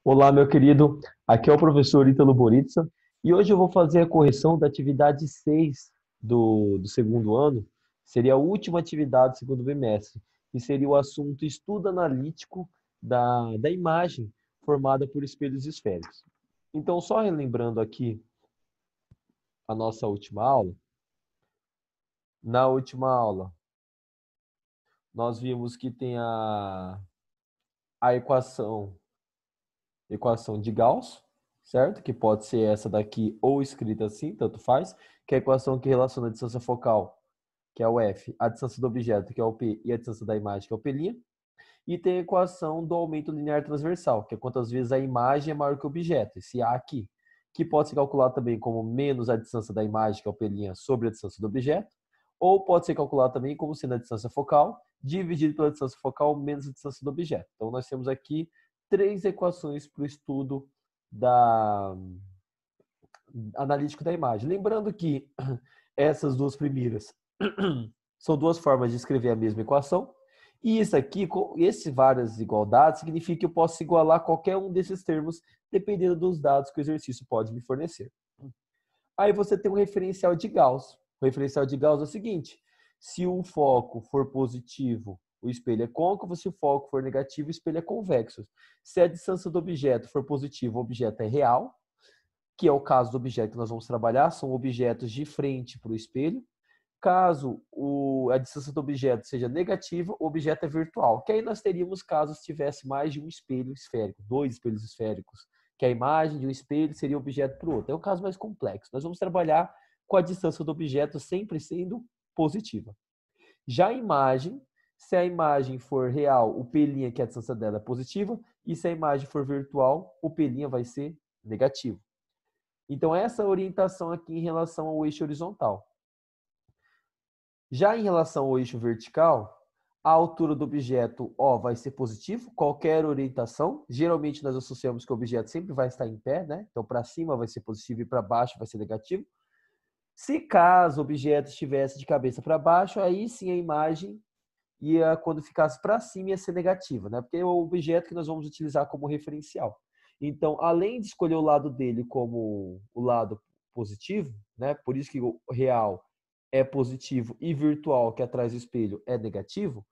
Olá, meu querido. Aqui é o professor Ítalo Boritsa e hoje eu vou fazer a correção da atividade 6 do segundo ano. Seria a última atividade do segundo bimestre, que seria o assunto estudo analítico da imagem formada por espelhos esféricos. Então, só relembrando aqui a nossa última aula. Na última aula, nós vimos que tem a equação de Gauss, certo? Que pode ser essa daqui ou escrita assim, tanto faz, que é a equação que relaciona a distância focal, que é o F, a distância do objeto, que é o P, e a distância da imagem, que é o P'. E tem a equação do aumento linear transversal, que é quantas vezes a imagem é maior que o objeto, esse A aqui, que pode ser calculado também como menos a distância da imagem, que é o P', sobre a distância do objeto, ou pode ser calculado também como sendo a distância focal dividido pela distância focal menos a distância do objeto. Então, nós temos aqui três equações para o estudo da analítico da imagem. Lembrando que essas duas primeiras são duas formas de escrever a mesma equação. E isso aqui, esse várias igualdades, significa que eu posso igualar qualquer um desses termos, dependendo dos dados que o exercício pode me fornecer. Aí você tem um referencial de Gauss. O referencial de Gauss é o seguinte: se o foco for positivo, o espelho é côncavo; se o foco for negativo, o espelho é convexo. Se a distância do objeto for positiva, o objeto é real, que é o caso do objeto que nós vamos trabalhar, são objetos de frente para o espelho. Caso a distância do objeto seja negativa, o objeto é virtual, que aí nós teríamos caso se tivesse mais de um espelho esférico, dois espelhos esféricos, que a imagem de um espelho seria um objeto para o outro. É um caso mais complexo. Nós vamos trabalhar com a distância do objeto sempre sendo positiva. Já a imagem, se a imagem for real, o P', que é a distância dela, é positiva, e se a imagem for virtual, o P' vai ser negativo. Então, essa orientação aqui em relação ao eixo horizontal. Já em relação ao eixo vertical, a altura do objeto O vai ser positivo, qualquer orientação. Geralmente, nós associamos que o objeto sempre vai estar em pé, né? Então, para cima vai ser positivo e para baixo vai ser negativo. Se caso o objeto estivesse de cabeça para baixo, aí sim a imagem quando ficasse para cima, ia ser negativa, né? Porque é o objeto que nós vamos utilizar como referencial. Então, além de escolher o lado dele como o lado positivo, né? Por isso que o real é positivo e virtual, que é atrás do espelho, é negativo,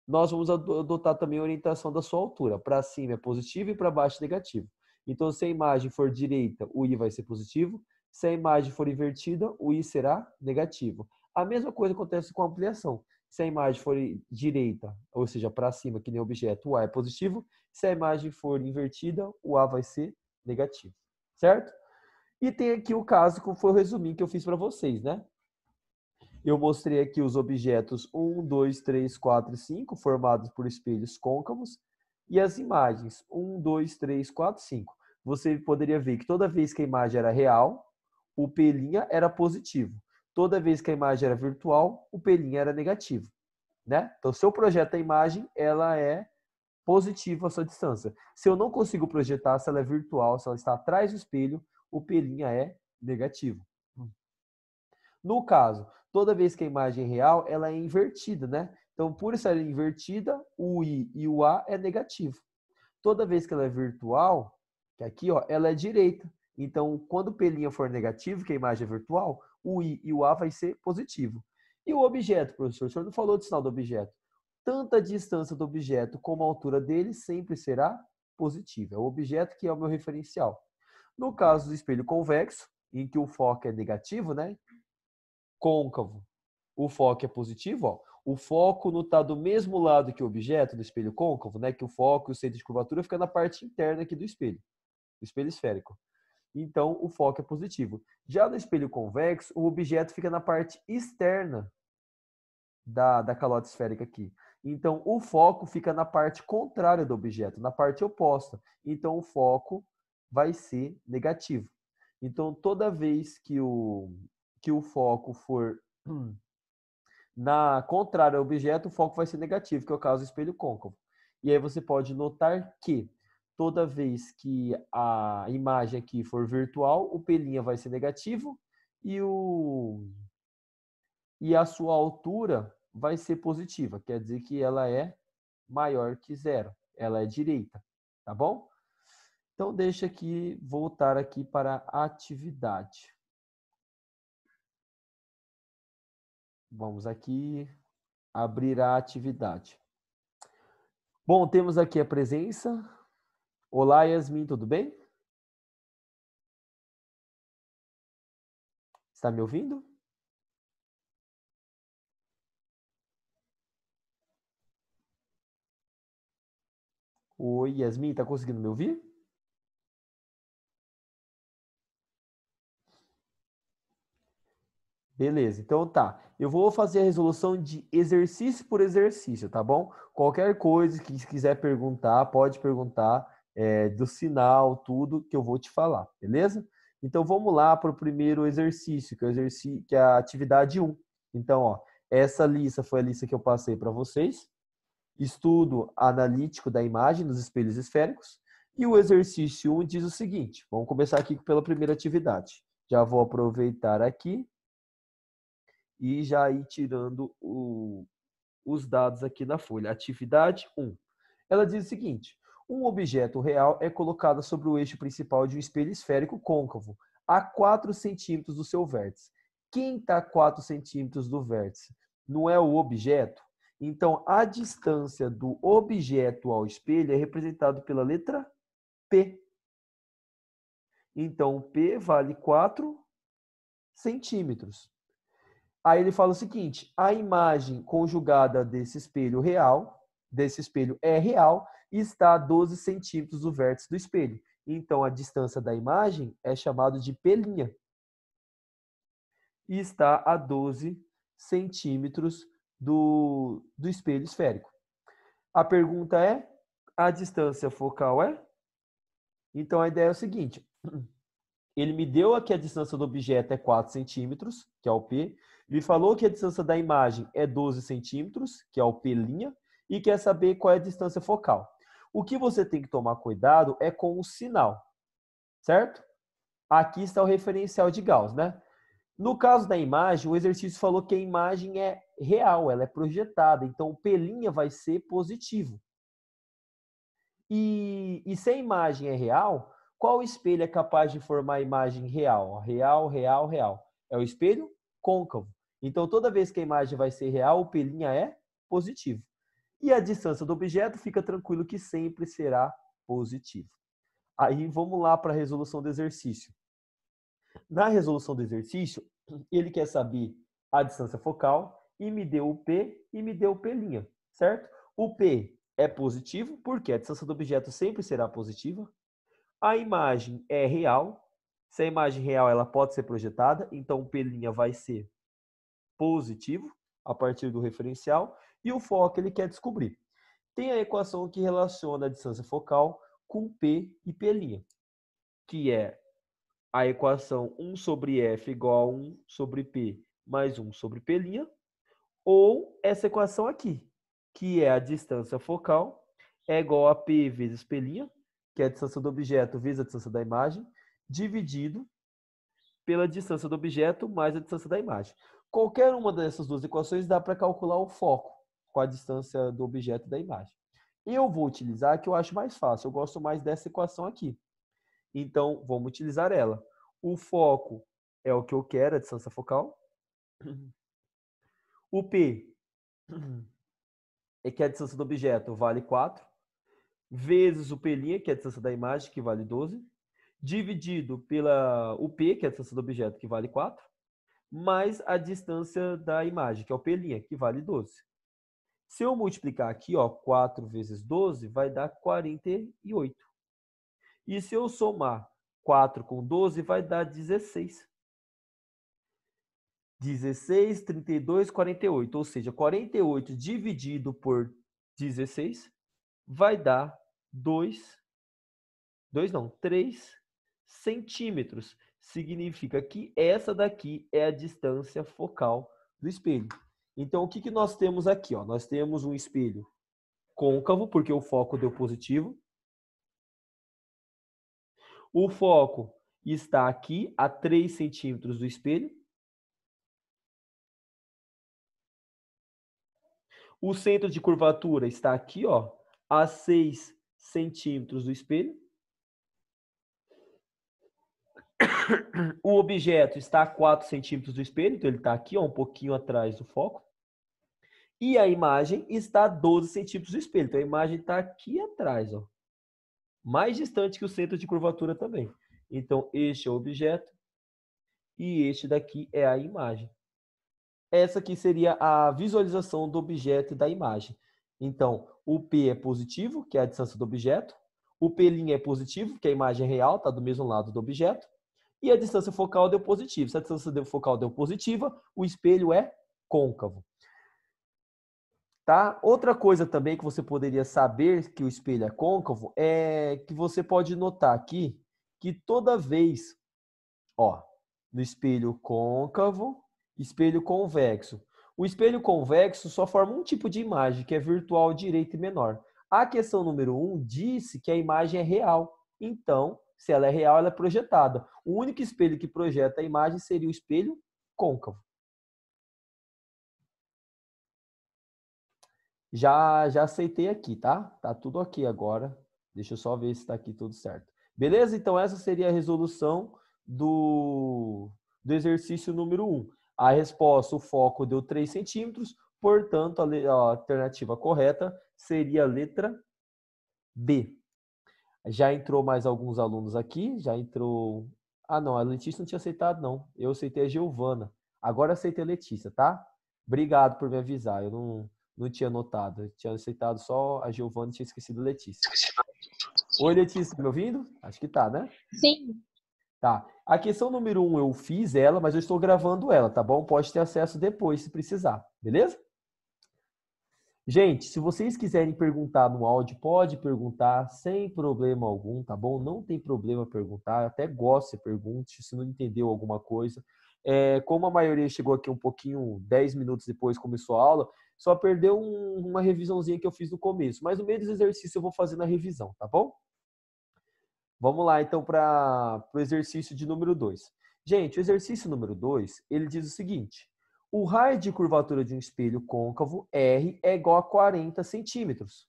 nós vamos adotar também a orientação da sua altura. Para cima é positivo e para baixo é negativo. Então, se a imagem for direita, o I vai ser positivo. Se a imagem for invertida, o I será negativo. A mesma coisa acontece com a ampliação. Se a imagem for direita, ou seja, para cima, que nem objeto, o A é positivo. Se a imagem for invertida, o A vai ser negativo. Certo? E tem aqui o caso que foi o resuminho que eu fiz para vocês, né? Eu mostrei aqui os objetos 1, 2, 3, 4 e 5, formados por espelhos côncavos, e as imagens 1, 2, 3, 4, 5. Você poderia ver que toda vez que a imagem era real, o P' era positivo. Toda vez que a imagem era virtual, o P' era negativo. Né? Então, se eu projeto a imagem, ela é positiva a sua distância. Se eu não consigo projetar, se ela é virtual, se ela está atrás do espelho, o P' é negativo. No caso, toda vez que a imagem é real, ela é invertida, né? Então, por ser invertida, o I e o A é negativo. Toda vez que ela é virtual, que aqui, ó, ela é direita. Então, quando o P' for negativo, que a imagem é virtual, o I e o A vai ser positivo. E o objeto, professor? O senhor não falou do sinal do objeto. Tanto a distância do objeto como a altura dele sempre será positiva. É o objeto que é o meu referencial. No caso do espelho convexo, em que o foco é negativo, né? Côncavo, o foco é positivo, ó. O foco não está do mesmo lado que o objeto do espelho côncavo, né? Que o foco e o centro de curvatura fica na parte interna aqui do espelho esférico. Então, o foco é positivo. Já no espelho convexo, o objeto fica na parte externa da calota esférica aqui. Então, o foco fica na parte contrária do objeto, na parte oposta. Então, o foco vai ser negativo. Então, toda vez que o foco for na contrária ao objeto, o foco vai ser negativo, que é o caso do espelho côncavo. E aí você pode notar que toda vez que a imagem aqui for virtual, o P' vai ser negativo e a sua altura vai ser positiva. Quer dizer que ela é maior que zero. Ela é direita, tá bom? Então, deixa aqui, voltar aqui para a atividade. Vamos aqui abrir a atividade. Bom, temos aqui a presença. Olá, Yasmin, tudo bem? Está me ouvindo? Oi, Yasmin, está conseguindo me ouvir? Beleza, então tá. Eu vou fazer a resolução de exercício por exercício, tá bom? Qualquer coisa que quiser perguntar, pode perguntar do sinal, tudo que eu vou te falar, beleza? Então vamos lá para o primeiro exercício, que é a atividade 1. Então, ó, essa lista foi a lista que eu passei para vocês. Estudo analítico da imagem nos espelhos esféricos. E o exercício 1 diz o seguinte: vamos começar aqui pela primeira atividade. Já vou aproveitar aqui e já ir tirando os dados aqui na folha. Atividade 1. Ela diz o seguinte: um objeto real é colocado sobre o eixo principal de um espelho esférico côncavo, a 4 centímetros do seu vértice. Quem está a 4 centímetros do vértice? Não é o objeto? Então, a distância do objeto ao espelho é representada pela letra P. Então, P vale 4 centímetros. Aí ele fala o seguinte: a imagem conjugada desse espelho é real, e está a 12 centímetros do vértice do espelho. Então, a distância da imagem é chamada de P', e está a 12 centímetros do espelho esférico. A pergunta é: a distância focal é? Então, a ideia é o seguinte: ele me deu aqui a distância do objeto é 4 centímetros, que é o P. Me falou que a distância da imagem é 12 centímetros, que é o P', e quer saber qual é a distância focal. O que você tem que tomar cuidado é com o sinal, certo? Aqui está o referencial de Gauss, né? No caso da imagem, o exercício falou que a imagem é real, ela é projetada, então o P' vai ser positivo. E se a imagem é real, qual espelho é capaz de formar a imagem real? Real, real, real. É o espelho côncavo. Então, toda vez que a imagem vai ser real, o P' é positivo. E a distância do objeto, fica tranquilo que sempre será positivo. Aí, vamos lá para a resolução do exercício. Na resolução do exercício, ele quer saber a distância focal e me deu o P e me deu o P', certo? O P é positivo, porque a distância do objeto sempre será positiva. A imagem é real. Se a imagem é real, ela pode ser projetada, então o P' vai ser positivo a partir do referencial. E o foco ele quer descobrir. Tem a equação que relaciona a distância focal com P e P', que é a equação 1 sobre F igual a 1 sobre P mais 1 sobre P', ou essa equação aqui, que é a distância focal, é igual a P vezes P', que é a distância do objeto vezes a distância da imagem, dividido pela distância do objeto mais a distância da imagem. Qualquer uma dessas duas equações dá para calcular o foco com a distância do objeto e da imagem. Eu vou utilizar a que eu acho mais fácil, eu gosto mais dessa equação aqui. Então, vamos utilizar ela. O foco é o que eu quero, a distância focal. O P é que a distância do objeto vale 4, vezes o P', que é a distância da imagem, que vale 12, dividido pela o P, que é a distância do objeto, que vale 4, mais a distância da imagem, que é o P', que vale 12. Se eu multiplicar aqui, ó, 4 vezes 12, vai dar 48. E se eu somar 4 com 12, vai dar 16. 16, 32, 48. Ou seja, 48 dividido por 16 vai dar 3 centímetros. Significa que essa daqui é a distância focal do espelho. Então, o que nós temos aqui? Ó? Nós temos um espelho côncavo, porque o foco deu positivo. O foco está aqui a 3 centímetros do espelho. O centro de curvatura está aqui, ó, a 6 centímetros do espelho. O objeto está a 4 centímetros do espelho, então ele está aqui, ó, um pouquinho atrás do foco. E a imagem está a 12 centímetros do espelho, então a imagem está aqui atrás, ó, mais distante que o centro de curvatura também. Então, este é o objeto e este daqui é a imagem. Essa aqui seria a visualização do objeto e da imagem. Então, o P é positivo, que é a distância do objeto. O P' é positivo, que é a imagem real, está do mesmo lado do objeto. E a distância focal deu positivo. Se a distância focal deu positiva, o espelho é côncavo. Tá? Outra coisa também que você poderia saber que o espelho é côncavo é que você pode notar aqui que toda vez, ó, no espelho côncavo, espelho convexo. O espelho convexo só forma um tipo de imagem, que é virtual direita e menor. A questão número 1 disse que a imagem é real. Então, se ela é real, ela é projetada. O único espelho que projeta a imagem seria o espelho côncavo. Já aceitei aqui, tá? Tá tudo ok agora. Deixa eu só ver se está aqui tudo certo. Beleza? Então, essa seria a resolução do exercício número 1. A resposta, o foco deu 3 centímetros, portanto, a alternativa correta seria a letra B. Já entrou mais alguns alunos aqui, já entrou... Ah, não, a Letícia não tinha aceitado, não. Eu aceitei a Giovana. Agora aceitei a Letícia, tá? Obrigado por me avisar, eu não tinha notado. Eu tinha aceitado só a Giovana e tinha esquecido a Letícia. Oi, Letícia, tá me ouvindo? Acho que tá, né? Sim. Tá. A questão número 1 eu fiz ela, mas eu estou gravando ela, tá bom? Pode ter acesso depois, se precisar. Beleza? Gente, se vocês quiserem perguntar no áudio, pode perguntar sem problema algum, tá bom? Não tem problema perguntar, eu até gosto que você pergunte se não entendeu alguma coisa. Como a maioria chegou aqui um pouquinho, 10 minutos depois começou a aula, só perdeu uma revisãozinha que eu fiz no começo. Mas no meio dos exercícios eu vou fazendo a revisão, tá bom? Vamos lá, então, para o exercício de número 2. Gente, o exercício número 2, ele diz o seguinte. O raio de curvatura de um espelho côncavo, R, é igual a 40 centímetros.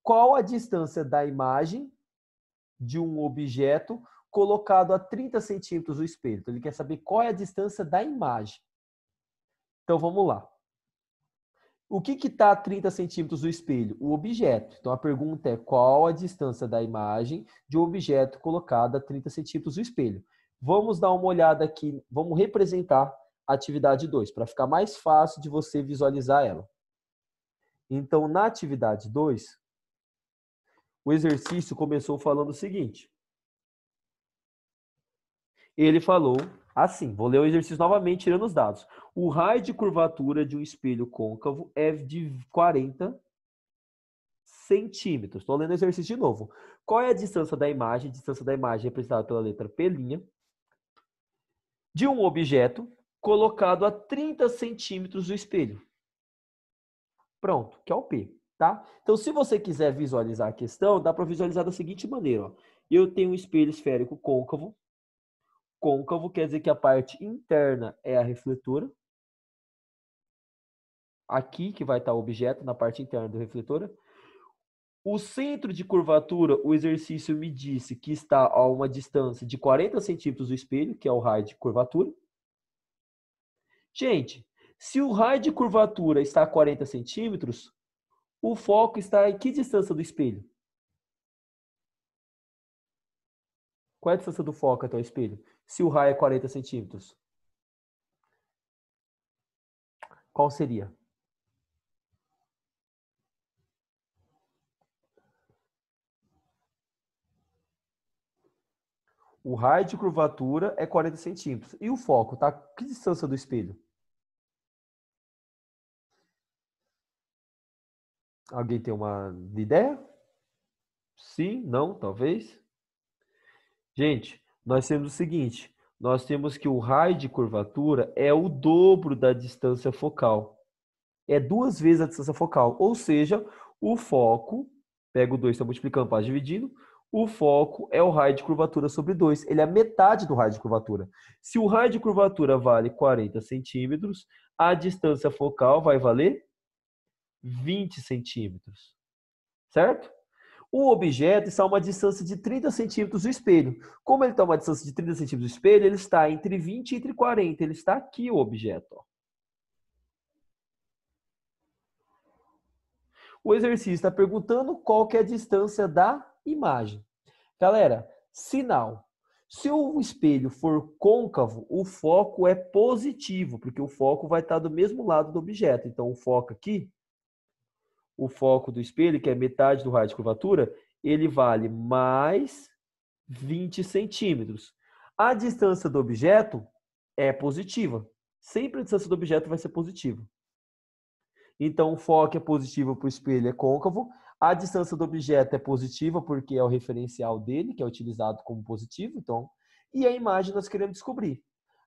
Qual a distância da imagem de um objeto colocado a 30 centímetros do espelho? Então, ele quer saber qual é a distância da imagem. Então, vamos lá. O que está a 30 centímetros do espelho? O objeto. Então, a pergunta é qual a distância da imagem de um objeto colocado a 30 centímetros do espelho? Vamos dar uma olhada aqui, vamos representar a atividade 2, para ficar mais fácil de você visualizar ela. Então, na atividade 2, o exercício começou falando o seguinte. Ele falou assim, vou ler o exercício novamente, tirando os dados. O raio de curvatura de um espelho côncavo é de 40 centímetros. Estou lendo o exercício de novo. Qual é a distância da imagem? A distância da imagem é representada pela letra P', de um objeto colocado a 30 centímetros do espelho. Pronto, que é o P, tá? Então, se você quiser visualizar a questão, dá para visualizar da seguinte maneira. Ó. Eu tenho um espelho esférico côncavo. Côncavo quer dizer que a parte interna é a refletora. Aqui que vai estar o objeto, na parte interna do refletora. O centro de curvatura, o exercício me disse que está a uma distância de 40 centímetros do espelho, que é o raio de curvatura. Gente, se o raio de curvatura está a 40 centímetros, o foco está em que distância do espelho? Qual é a distância do foco até o espelho? Se o raio é 40 centímetros. Qual seria? O raio de curvatura é 40 centímetros. E o foco está a que distância do espelho? Alguém tem uma ideia? Sim? Não? Talvez? Gente, nós temos o seguinte. Nós temos que o raio de curvatura é o dobro da distância focal. É 2 vezes a distância focal. Ou seja, o foco, pega o 2, está multiplicando, passa dividindo, o foco é o raio de curvatura sobre 2. Ele é a metade do raio de curvatura. Se o raio de curvatura vale 40 centímetros, a distância focal vai valer 20 centímetros. Certo? O objeto está a uma distância de 30 centímetros do espelho. Como ele está a uma distância de 30 centímetros do espelho, ele está entre 20 e entre 40. Ele está aqui, o objeto. Ó. O exercício está perguntando qual que é a distância da imagem. Galera, sinal. Se o espelho for côncavo, o foco é positivo, porque o foco vai estar do mesmo lado do objeto. Então, o foco aqui, o foco do espelho, que é metade do raio de curvatura, ele vale mais 20 centímetros. A distância do objeto é positiva. Sempre a distância do objeto vai ser positiva. Então, o foco é positivo para o espelho, é côncavo. A distância do objeto é positiva porque é o referencial dele, que é utilizado como positivo. Então, e a imagem nós queremos descobrir.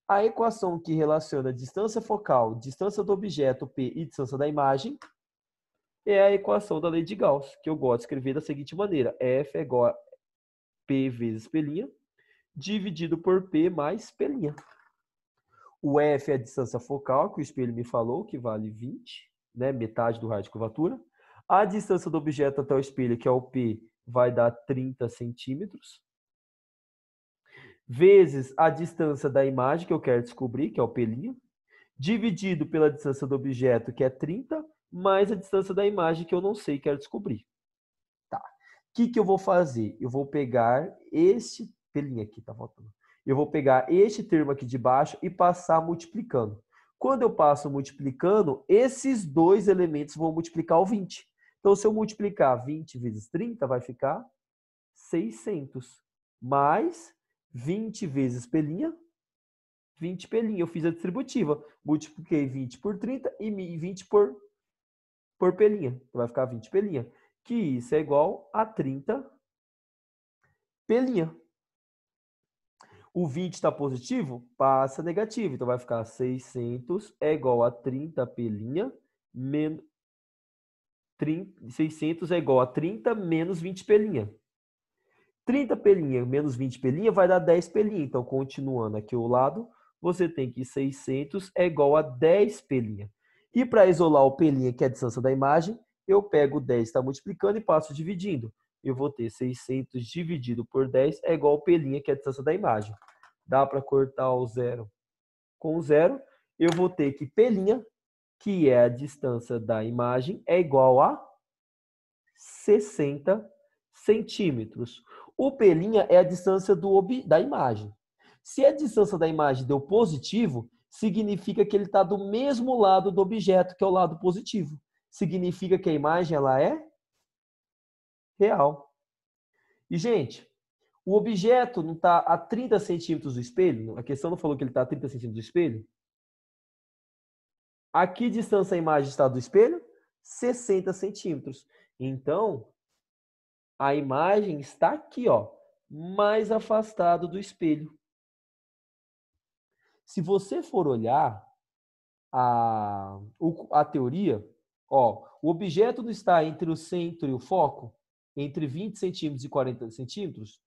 A equação que relaciona a distância focal, distância do objeto P e distância da imagem é a equação da lei de Gauss, que eu gosto de escrever da seguinte maneira. F é igual a P vezes P', dividido por P mais P'. O F é a distância focal, que o espelho me falou, que vale 20, né? Metade do raio de curvatura. A distância do objeto até o espelho, que é o P, vai dar 30 centímetros. Vezes a distância da imagem, que eu quero descobrir, que é o P', dividido pela distância do objeto, que é 30, mais a distância da imagem, que eu não sei, quero descobrir. Tá. O que eu vou fazer? Eu vou pegar este P' aqui, tá faltando. Eu vou pegar este termo aqui de baixo e passar multiplicando. Quando eu passo multiplicando, esses dois elementos vão multiplicar o 20. Então, se eu multiplicar 20 vezes 30, vai ficar 600. Mais 20 vezes P', 20 P'. Eu fiz a distributiva. Multipliquei 20 por 30 e 20 por P'. Então, vai ficar 20 P'. Que isso é igual a 30 P'. O 20 está positivo, passa negativo. Então, vai ficar 600 é igual a 30 P', menos 600 é igual a 30 menos 20 P'. 30 P' menos 20 P' vai dar 10 P'. Então, continuando aqui o lado, você tem que 600 é igual a 10 P'. E para isolar o P', que é a distância da imagem, eu pego 10, está multiplicando e passo dividindo. Eu vou ter 600 dividido por 10 é igual ao P', que é a distância da imagem. Dá para cortar o zero com o zero. Eu vou ter que P', que é a distância da imagem, é igual a 60 centímetros. O P' é a distância da imagem. Se a distância da imagem deu positivo, significa que ele está do mesmo lado do objeto, que é o lado positivo. Significa que a imagem ela é real. E, gente, o objeto não está a 30 centímetros do espelho? A questão não falou que ele está a 30 centímetros do espelho? A que distância a imagem está do espelho? 60 centímetros. Então, a imagem está aqui, ó, mais afastado do espelho. Se você for olhar a teoria, ó, o objeto não está entre o centro e o foco, entre 20 centímetros e 40 centímetros.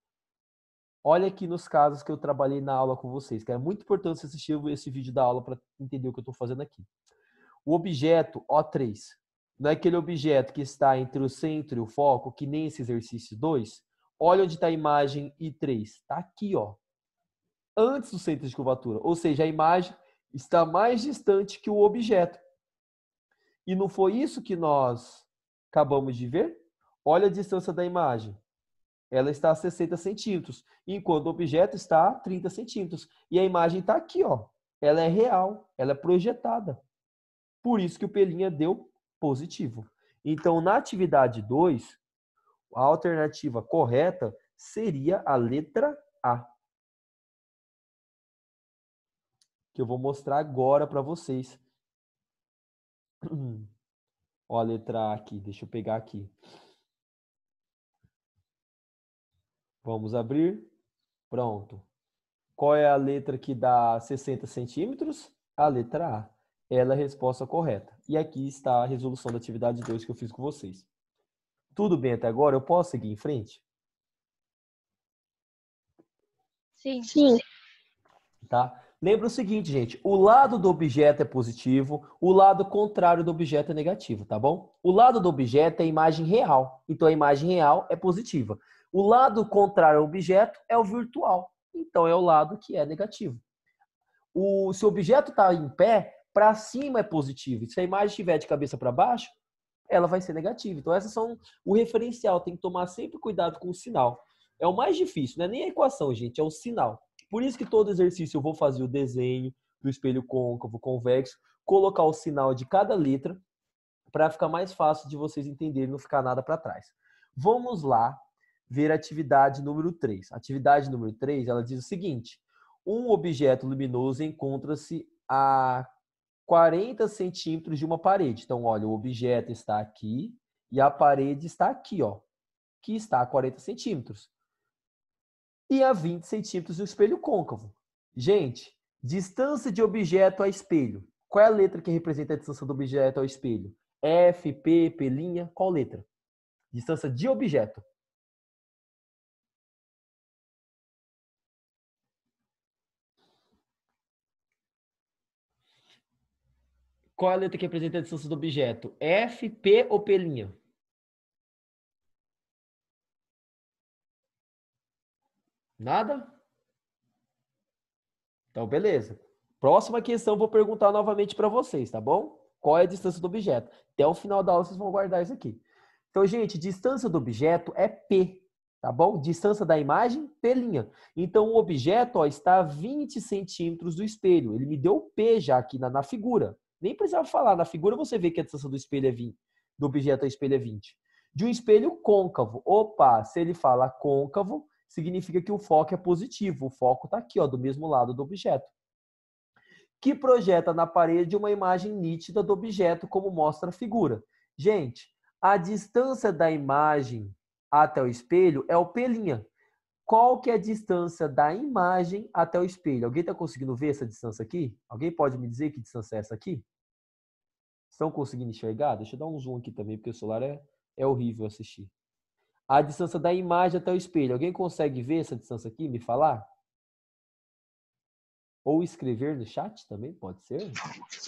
Olha aqui nos casos que eu trabalhei na aula com vocês, que é muito importante você assistir esse vídeo da aula para entender o que eu estou fazendo aqui. O objeto O3, não é aquele objeto que está entre o centro e o foco, que nem esse exercício 2. Olha onde está a imagem I3. Está aqui, ó. Antes do centro de curvatura. Ou seja, a imagem está mais distante que o objeto. E não foi isso que nós acabamos de ver? Olha a distância da imagem. Ela está a 60 centímetros, enquanto o objeto está a 30 centímetros. E a imagem está aqui, ó. Ela é real, ela é projetada. Por isso que o P' deu positivo. Então, na atividade 2, a alternativa correta seria a letra A. Que eu vou mostrar agora para vocês. Ó, a letra A aqui, deixa eu pegar aqui. Vamos abrir. Pronto. Qual é a letra que dá 60 centímetros? A letra A. Ela é a resposta correta. E aqui está a resolução da atividade 2 que eu fiz com vocês. Tudo bem até agora? Eu posso seguir em frente? Sim. Sim. Tá? Lembra o seguinte, gente, o lado do objeto é positivo, o lado contrário do objeto é negativo, tá bom? O lado do objeto é a imagem real, então a imagem real é positiva. O lado contrário ao objeto é o virtual, então é o lado que é negativo. Se o objeto está em pé, para cima é positivo. Se a imagem estiver de cabeça para baixo, ela vai ser negativa. Então, essas são o referencial. Tem que tomar sempre cuidado com o sinal. É o mais difícil, não é nem a equação, gente, é o sinal. Por isso que todo exercício eu vou fazer o desenho do espelho côncavo, convexo, colocar o sinal de cada letra para ficar mais fácil de vocês entenderem, não ficar nada para trás. Vamos lá ver a atividade número 3. A atividade número 3, ela diz o seguinte: um objeto luminoso encontra-se a 40 centímetros de uma parede. Então, olha, o objeto está aqui e a parede está aqui, ó, que está a 40 centímetros. E a 20 centímetros do espelho côncavo. Gente, distância de objeto a espelho. Qual é a letra que representa a distância do objeto ao espelho? F, P, P', qual letra? Distância de objeto. Qual é a letra que representa a distância do objeto? F, P ou P'? Nada? Então, beleza. Próxima questão, vou perguntar novamente para vocês, tá bom? Qual é a distância do objeto? Até o final da aula vocês vão guardar isso aqui. Então, gente, distância do objeto é P, tá bom? Distância da imagem, P'. Então, o objeto ó, está a 20 centímetros do espelho. Ele me deu P já aqui na figura. Nem precisava falar. Na figura você vê que a distância do espelho é 20. Do objeto ao espelho é 20. De um espelho côncavo. Opa, se ele fala côncavo, significa que o foco é positivo. O foco está aqui, ó, do mesmo lado do objeto. Que projeta na parede uma imagem nítida do objeto, como mostra a figura. Gente, a distância da imagem até o espelho é o P'. Qual que é a distância da imagem até o espelho? Alguém está conseguindo ver essa distância aqui? Alguém pode me dizer que distância é essa aqui? Estão conseguindo enxergar? Deixa eu dar um zoom aqui também, porque o celular é horrível assistir. A distância da imagem até o espelho. Alguém consegue ver essa distância aqui? Me falar? Ou escrever no chat também, pode ser?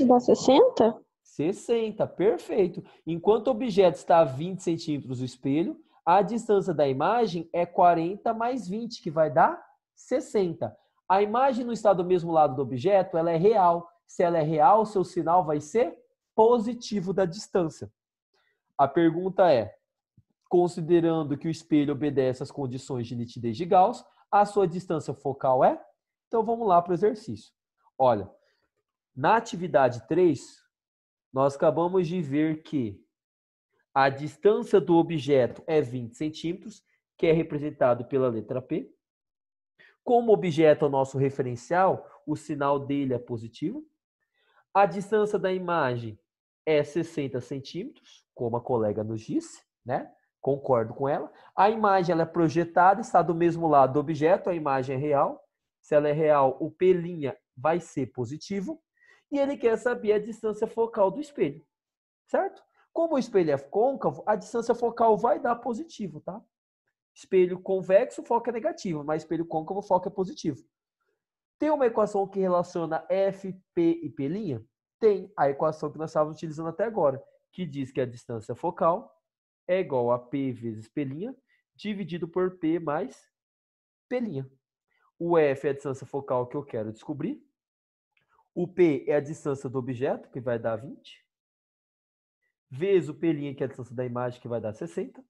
Dá 60? 60, perfeito. Enquanto o objeto está a 20 centímetros do espelho, a distância da imagem é 40 mais 20, que vai dar 60. A imagem não está do mesmo lado do objeto, ela é real. Se ela é real, seu sinal vai ser positivo da distância. A pergunta é, considerando que o espelho obedece às condições de nitidez de Gauss, a sua distância focal é? Então vamos lá para o exercício. Olha, na atividade 3, nós acabamos de ver que a distância do objeto é 20 centímetros, que é representado pela letra P. Como o objeto é o nosso referencial, o sinal dele é positivo. A distância da imagem é 60 centímetros, como a colega nos disse, né? Concordo com ela. A imagem ela é projetada, está do mesmo lado do objeto, a imagem é real. Se ela é real, o P' vai ser positivo. E ele quer saber a distância focal do espelho, certo? Como o espelho é côncavo, a distância focal vai dar positivo, tá? Espelho convexo, o foco é negativo, mas espelho côncavo, o foco é positivo. Tem uma equação que relaciona F, P e P'? Tem a equação que nós estávamos utilizando até agora, que diz que a distância focal é igual a P vezes P', dividido por P mais P'. O F é a distância focal que eu quero descobrir. O P é a distância do objeto, que vai dar 20. Vezes o P', que é a distância da imagem, que vai dar 60.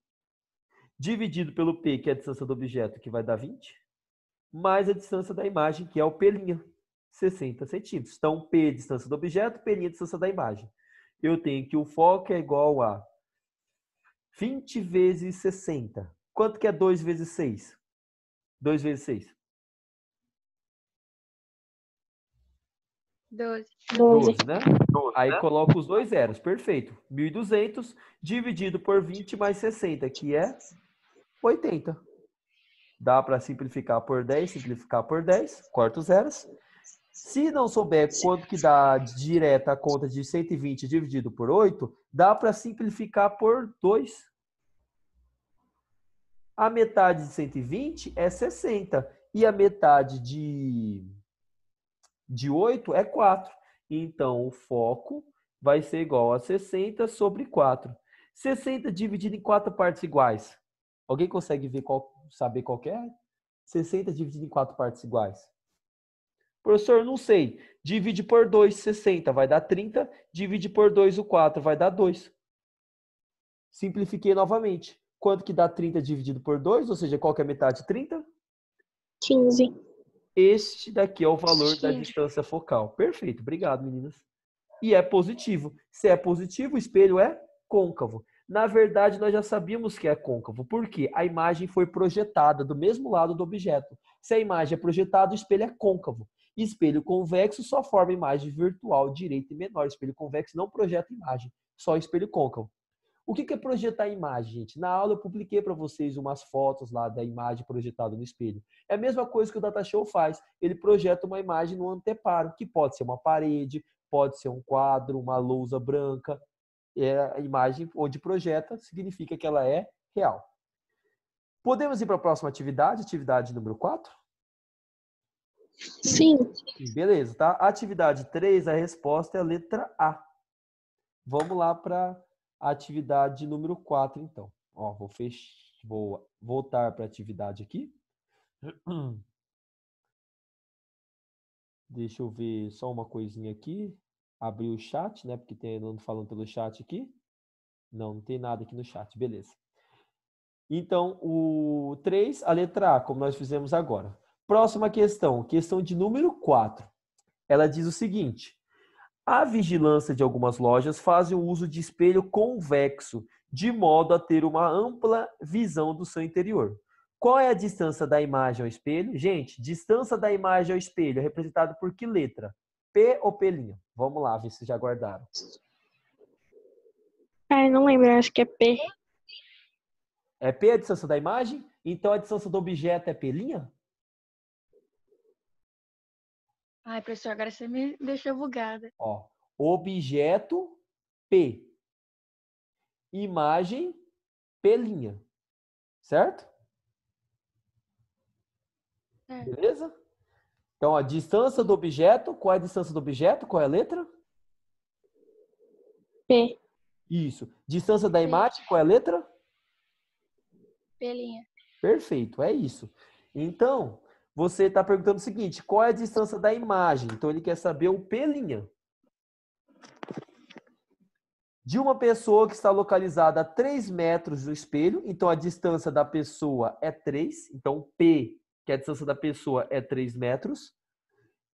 Dividido pelo P, que é a distância do objeto, que vai dar 20. Mais a distância da imagem, que é o P', 60 centímetros. Então, P é a distância do objeto, P' é a distância da imagem. Eu tenho que o foco é igual a 20 vezes 60. Quanto que é 2 vezes 6? 2 vezes 6? 12. 12, né? Aí coloco os dois zeros. Perfeito. 1.200 dividido por 20 mais 60, que é 80. Dá para simplificar por 10, simplificar por 10, corta os zeros. Se não souber quanto que dá direta a conta de 120 dividido por 8, dá para simplificar por 2. A metade de 120 é 60. E a metade de de 8 é 4. Então, o foco vai ser igual a 60 sobre 4. 60 dividido em 4 partes iguais. Alguém consegue saber qual que é? 60 dividido em 4 partes iguais. Professor, não sei. Divide por 2, 60, vai dar 30. Divide por 2, o 4, vai dar 2. Simplifiquei novamente. Quanto que dá 30 dividido por 2? Ou seja, qual que é a metade de 30? 15. Este daqui é o valor da distância focal. Perfeito. Obrigado, meninas. E é positivo. Se é positivo, o espelho é côncavo. Na verdade, nós já sabíamos que é côncavo. Por quê? A imagem foi projetada do mesmo lado do objeto. Se a imagem é projetada, o espelho é côncavo. Espelho convexo só forma imagem virtual direita e menor. Espelho convexo não projeta imagem, só espelho côncavo. O que é projetar imagem, gente? Na aula eu publiquei para vocês umas fotos lá da imagem projetada no espelho. É a mesma coisa que o DataShow faz. Ele projeta uma imagem no anteparo, que pode ser uma parede, pode ser um quadro, uma lousa branca. É a imagem onde projeta, significa que ela é real. Podemos ir para a próxima atividade, atividade número 4? Sim. Beleza, tá? Atividade 3, a resposta é a letra A. Vamos lá para a atividade número 4, então. Ó, vou voltar para a atividade aqui. Deixa eu ver só uma coisinha aqui. Abrir o chat, né? Porque tem andando falando pelo chat aqui. Não tem nada aqui no chat, beleza. Então, o 3, a letra A, como nós fizemos agora. Próxima questão, questão de número 4. Ela diz o seguinte: a vigilância de algumas lojas faz o uso de espelho convexo, de modo a ter uma ampla visão do seu interior. Qual é a distância da imagem ao espelho? Gente, distância da imagem ao espelho é representada por que letra? P ou P'? Vamos lá, ver se já guardaram. Ai, não lembro, acho que é P. É P a distância da imagem? Então a distância do objeto é P'? Ai, professor, agora você me deixou bugada. Ó, objeto P. Imagem P'. Certo? Beleza? Então, a distância do objeto, qual é a distância do objeto? Qual é a letra? P. Isso. Distância da imagem, qual é a letra? P'. Perfeito, é isso. Então, você está perguntando o seguinte, qual é a distância da imagem? Então, ele quer saber o P'. De uma pessoa que está localizada a 3 metros do espelho, então a distância da pessoa é 3, então P, que é a distância da pessoa, é 3 metros,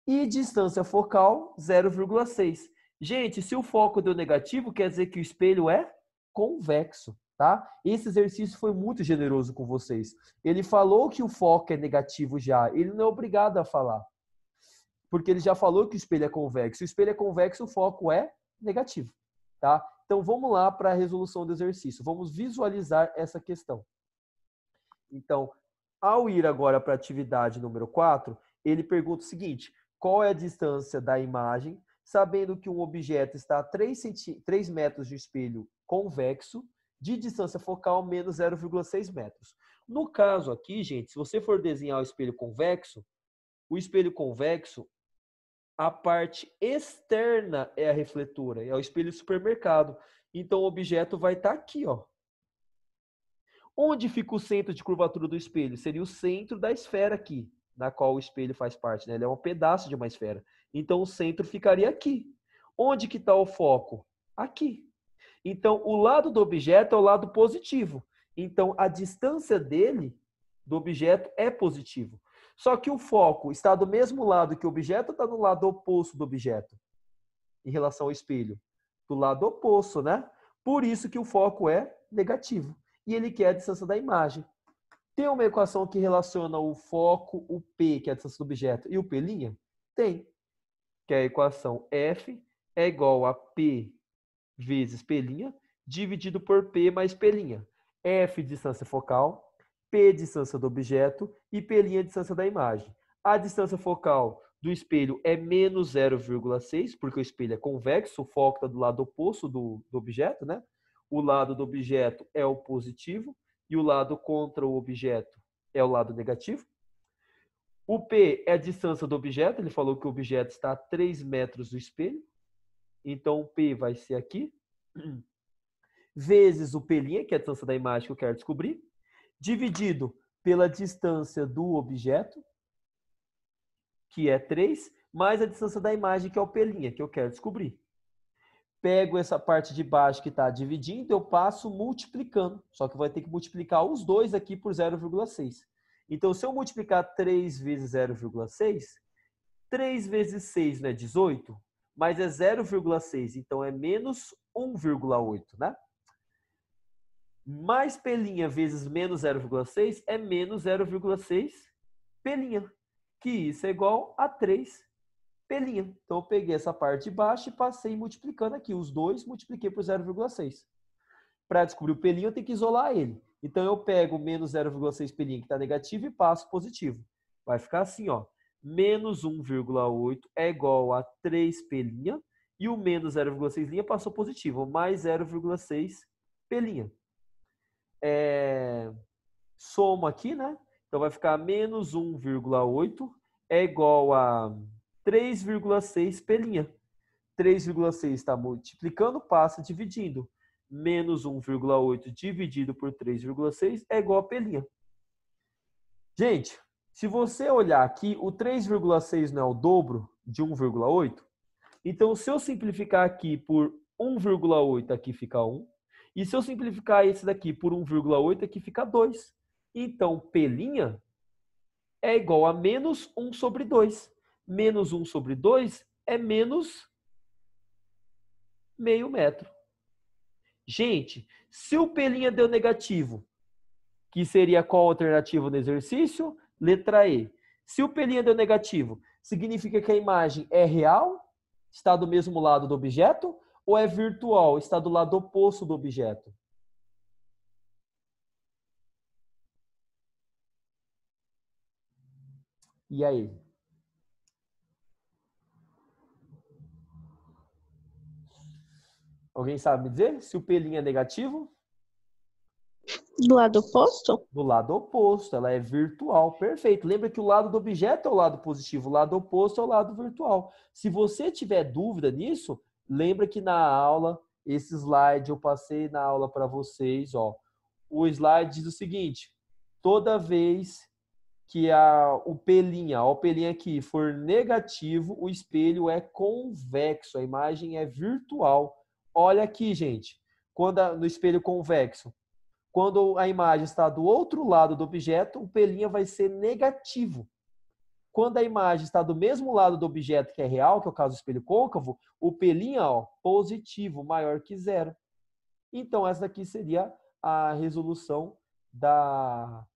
e distância focal, 0,6. Gente, se o foco deu negativo, quer dizer que o espelho é convexo, tá? Esse exercício foi muito generoso com vocês. Ele falou que o foco é negativo já, ele não é obrigado a falar, porque ele já falou que o espelho é convexo. Se o espelho é convexo, o foco é negativo, tá? Então, vamos lá para a resolução do exercício. Vamos visualizar essa questão. Então, ao ir agora para a atividade número 4, ele pergunta o seguinte: qual é a distância da imagem, sabendo que um objeto está a 3 metros de espelho convexo, de distância focal menos 0,6 metros. No caso aqui, gente, se você for desenhar o espelho convexo, a parte externa é a refletora, é o espelho do supermercado. Então, o objeto vai estar aqui, ó. Onde fica o centro de curvatura do espelho? Seria o centro da esfera aqui, na qual o espelho faz parte, né? Ele é um pedaço de uma esfera. Então, o centro ficaria aqui. Onde que está o foco? Aqui. Então, o lado do objeto é o lado positivo. Então, a distância dele, do objeto, é positivo. Só que o foco está do mesmo lado que o objeto ou está no lado oposto do objeto? Em relação ao espelho? Do lado oposto, né? Por isso que o foco é negativo. E ele quer a distância da imagem. Tem uma equação que relaciona o foco, o P, que é a distância do objeto, e o P'? Tem. Que é a equação F é igual a P vezes P', dividido por P mais P'. F, distância focal, P, distância do objeto, e P', distância da imagem. A distância focal do espelho é menos 0,6, porque o espelho é convexo, o foco está do lado oposto do objeto, né? O lado do objeto é o positivo, e o lado contra o objeto é o lado negativo. O P é a distância do objeto. Ele falou que o objeto está a 3 metros do espelho. Então, o P vai ser aqui. Vezes o P', que é a distância da imagem que eu quero descobrir. Dividido pela distância do objeto, que é 3, mais a distância da imagem, que é o P', que eu quero descobrir. Pego essa parte de baixo que está dividindo, eu passo multiplicando. Só que vai ter que multiplicar os dois aqui por 0,6. Então, se eu multiplicar 3 vezes 0,6, 3 vezes 6 não é 18, mas é 0,6, então é menos 1,8, né? Mais P' vezes menos 0,6 é menos 0,6 P', que isso é igual a 3 P'. Então, eu peguei essa parte de baixo e passei multiplicando aqui. Os dois multipliquei por 0,6. Para descobrir o P', eu tenho que isolar ele. Então, eu pego menos 0,6 P', que está negativo, e passo positivo. Vai ficar assim, ó. Menos 1,8 é igual a 3 P', e o menos 0,6' passou positivo, mais 0,6 P'. Soma aqui, né? Então, vai ficar menos 1,8 é igual a 3,6 P'. 3,6 está multiplicando, passa dividindo. Menos 1,8 dividido por 3,6 é igual a P'. Gente, se você olhar aqui, o 3,6 não é o dobro de 1,8? Então, se eu simplificar aqui por 1,8, aqui fica 1. E se eu simplificar esse daqui por 1,8, aqui fica 2. Então, P' é igual a menos 1 sobre 2. Menos 1 sobre 2 é menos meio metro. Gente, se o P' deu negativo, que seria qual alternativa no exercício? Letra E. Se o P' deu negativo, significa que a imagem é real, está do mesmo lado do objeto, ou é virtual, está do lado oposto do objeto? E aí? Alguém sabe me dizer se o P' é negativo? Do lado oposto? Do lado oposto, ela é virtual. Perfeito. Lembra que o lado do objeto é o lado positivo, o lado oposto é o lado virtual. Se você tiver dúvida nisso, lembra que na aula, esse slide eu passei na aula para vocês, ó. O slide diz o seguinte: toda vez que o P' aqui for negativo, o espelho é convexo, a imagem é virtual. Olha aqui, gente, no espelho convexo, quando a imagem está do outro lado do objeto, o P' vai ser negativo. Quando a imagem está do mesmo lado do objeto, que é real, que é o caso do espelho côncavo, o P', ó, positivo, maior que zero. Então, essa aqui seria a resolução da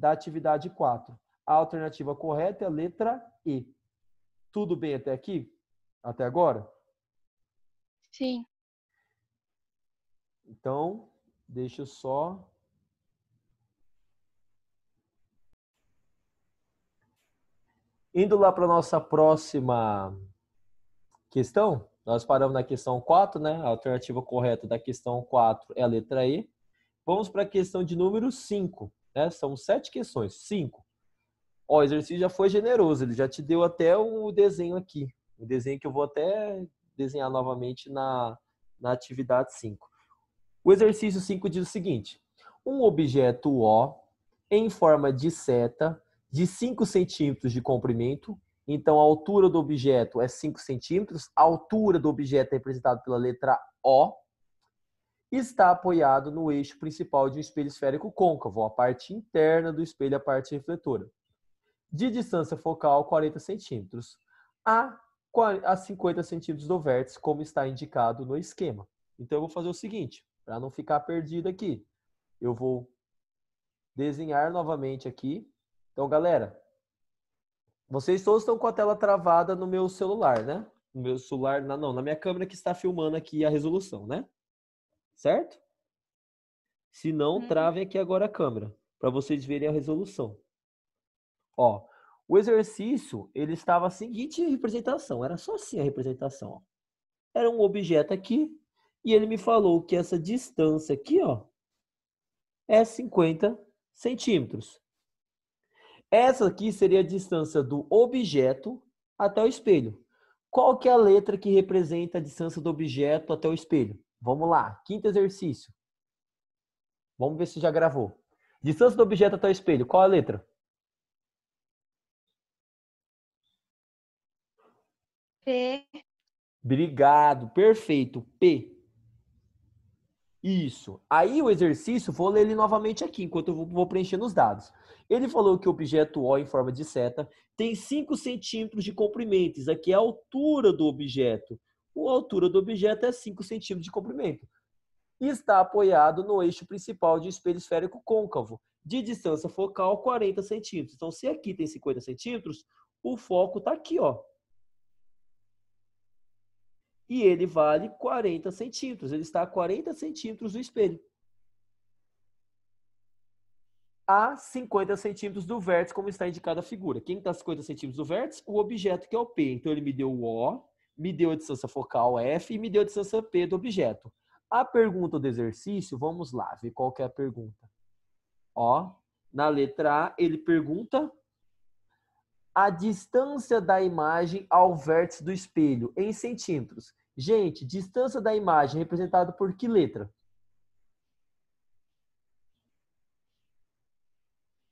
atividade 4. A alternativa correta é a letra E. Tudo bem até aqui? Até agora? Sim. Então, deixa eu só... Indo lá para a nossa próxima questão, nós paramos na questão 4, né? A alternativa correta da questão 4 é a letra E. Vamos para a questão de número 5, né? São 7 questões. 5. Ó, o exercício já foi generoso, ele já te deu até o desenho aqui. O desenho que eu vou até desenhar novamente na atividade 5. O exercício 5 diz o seguinte: um objeto O em forma de seta de 5 centímetros de comprimento, então a altura do objeto é 5 centímetros, a altura do objeto é representada pela letra O, está apoiado no eixo principal de um espelho esférico côncavo, a parte interna do espelho, a parte refletora, de distância focal 40 centímetros, a 50 centímetros do vértice, como está indicado no esquema. Então, eu vou fazer o seguinte, para não ficar perdido aqui, eu vou desenhar novamente aqui. Então, galera, vocês todos estão com a tela travada no meu celular, né? No meu celular, não, na minha câmera que está filmando aqui a resolução, né? Certo? Se não, travem aqui agora a câmera, para vocês verem a resolução. Ó, o exercício, ele estava a seguinte representação, era só assim a representação, ó. Era um objeto aqui, e ele me falou que essa distância aqui, ó, é 50 centímetros. Essa aqui seria a distância do objeto até o espelho. Qual que é a letra que representa a distância do objeto até o espelho? Vamos lá, quinto exercício. Vamos ver se já gravou. Distância do objeto até o espelho, qual a letra? P. Obrigado, perfeito, P. Isso. Aí o exercício, vou ler ele novamente aqui, enquanto eu vou preenchendo os dados. Ele falou que o objeto O em forma de seta tem 5 centímetros de comprimento. Isso aqui é a altura do objeto. A altura do objeto é 5 centímetros de comprimento. E está apoiado no eixo principal de espelho esférico côncavo, de distância focal 40 centímetros. Então, se aqui tem 50 centímetros, o foco está aqui, ó. E ele vale 40 centímetros. Ele está a 40 centímetros do espelho. A 50 centímetros do vértice, como está indicada a figura. Quem está a 50 centímetros do vértice? O objeto, que é o P. Então, ele me deu o O, me deu a distância focal F e me deu a distância P do objeto. A pergunta do exercício, vamos lá, ver qual que é a pergunta. Ó, na letra A, ele pergunta a distância da imagem ao vértice do espelho em centímetros. Gente, distância da imagem representada por que letra?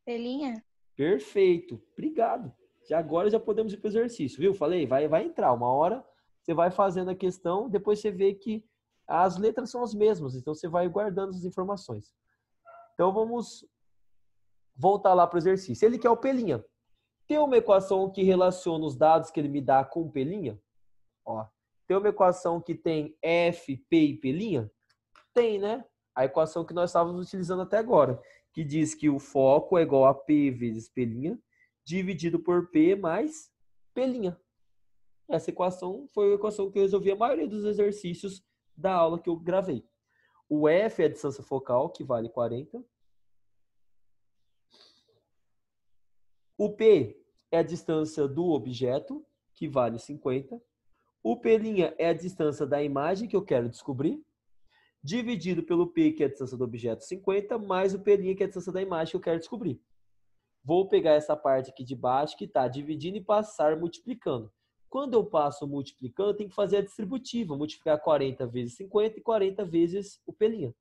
Pelinha? Perfeito. Obrigado. Agora já podemos ir para o exercício, viu? Falei, vai entrar. Uma hora você vai fazendo a questão, depois você vê que as letras são as mesmas, então você vai guardando as informações. Então vamos voltar lá para o exercício. Ele quer o Pelinha. Tem uma equação que relaciona os dados que ele me dá com Pelinha? Ó, tem uma equação que tem F, P e Pelinha? Tem, né? A equação que nós estávamos utilizando até agora, que diz que o foco é igual a P vezes Pelinha, dividido por P mais Pelinha. Essa equação foi a equação que eu resolvi a maioria dos exercícios da aula que eu gravei. O F é a distância focal, que vale 40. O P é a distância do objeto, que vale 50. O P' é a distância da imagem que eu quero descobrir, dividido pelo P, que é a distância do objeto, 50, mais o P', que é a distância da imagem que eu quero descobrir. Vou pegar essa parte aqui de baixo, que está dividindo, e passar multiplicando. Quando eu passo multiplicando, eu tenho que fazer a distributiva, multiplicar 40 vezes 50 e 40 vezes o P'.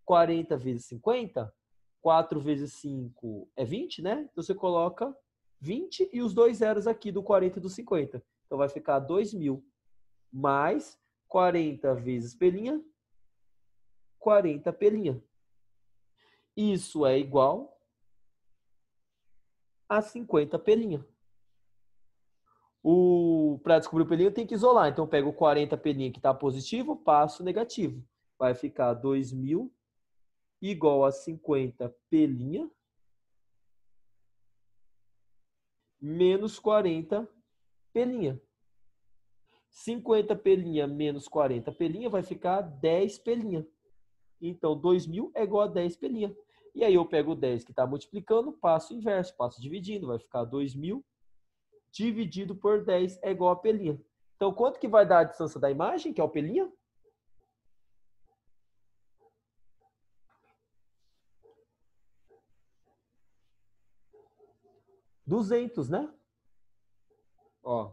40 vezes 50, 4 vezes 5 é 20, né? Então você coloca 20 e os dois zeros aqui do 40 e do 50. Então vai ficar 2.000 mais 40 vezes P', 40 P'. Isso é igual a 50 P'. Para descobrir o P', eu tenho que isolar. Então eu pego o 40 P' que está positivo, passo negativo. Vai ficar 2.000 igual a 50 P' menos 40 P'. 50 P' menos 40 P' vai ficar 10 P'. Então, 2.000 é igual a 10 P'. E aí eu pego o 10 que está multiplicando, passo o inverso, passo dividindo, vai ficar 2.000 dividido por 10 é igual a P'. Então, quanto que vai dar a distância da imagem, que é o P'? 200, né? Ó.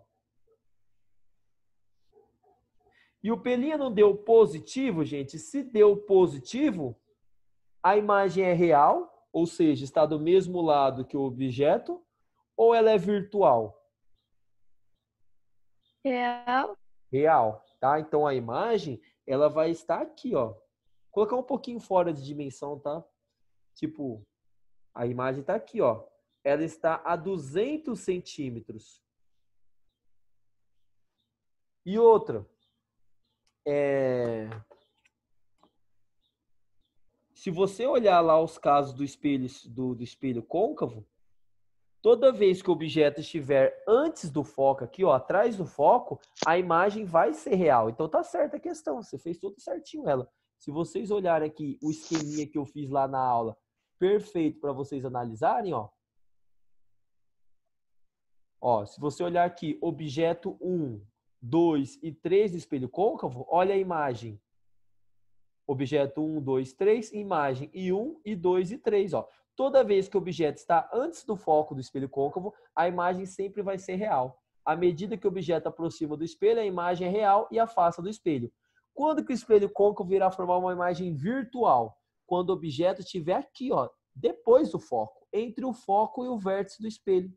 E o P' não deu positivo, gente? Se deu positivo, a imagem é real, ou seja, está do mesmo lado que o objeto, ou ela é virtual? Real? Real, tá? Então a imagem, ela vai estar aqui, ó. Vou colocar um pouquinho fora de dimensão, tá? Tipo, a imagem está aqui, ó. Ela está a 200 centímetros. E outra, se você olhar lá os casos do espelho, do espelho côncavo, toda vez que o objeto estiver antes do foco, aqui, ó, atrás do foco, a imagem vai ser real. Então tá certa a questão, você fez tudo certinho ela. Se vocês olharem aqui o esqueminha que eu fiz lá na aula, perfeito para vocês analisarem, ó. Ó, se você olhar aqui, objeto 1, 2 e 3 do espelho côncavo, olha a imagem. Objeto 1, 2, 3, imagem e 1, e 2 e 3, ó. Toda vez que o objeto está antes do foco do espelho côncavo, a imagem sempre vai ser real. À medida que o objeto aproxima do espelho, a imagem é real e afasta do espelho. Quando que o espelho côncavo irá formar uma imagem virtual? Quando o objeto estiver aqui, ó, depois do foco, entre o foco e o vértice do espelho.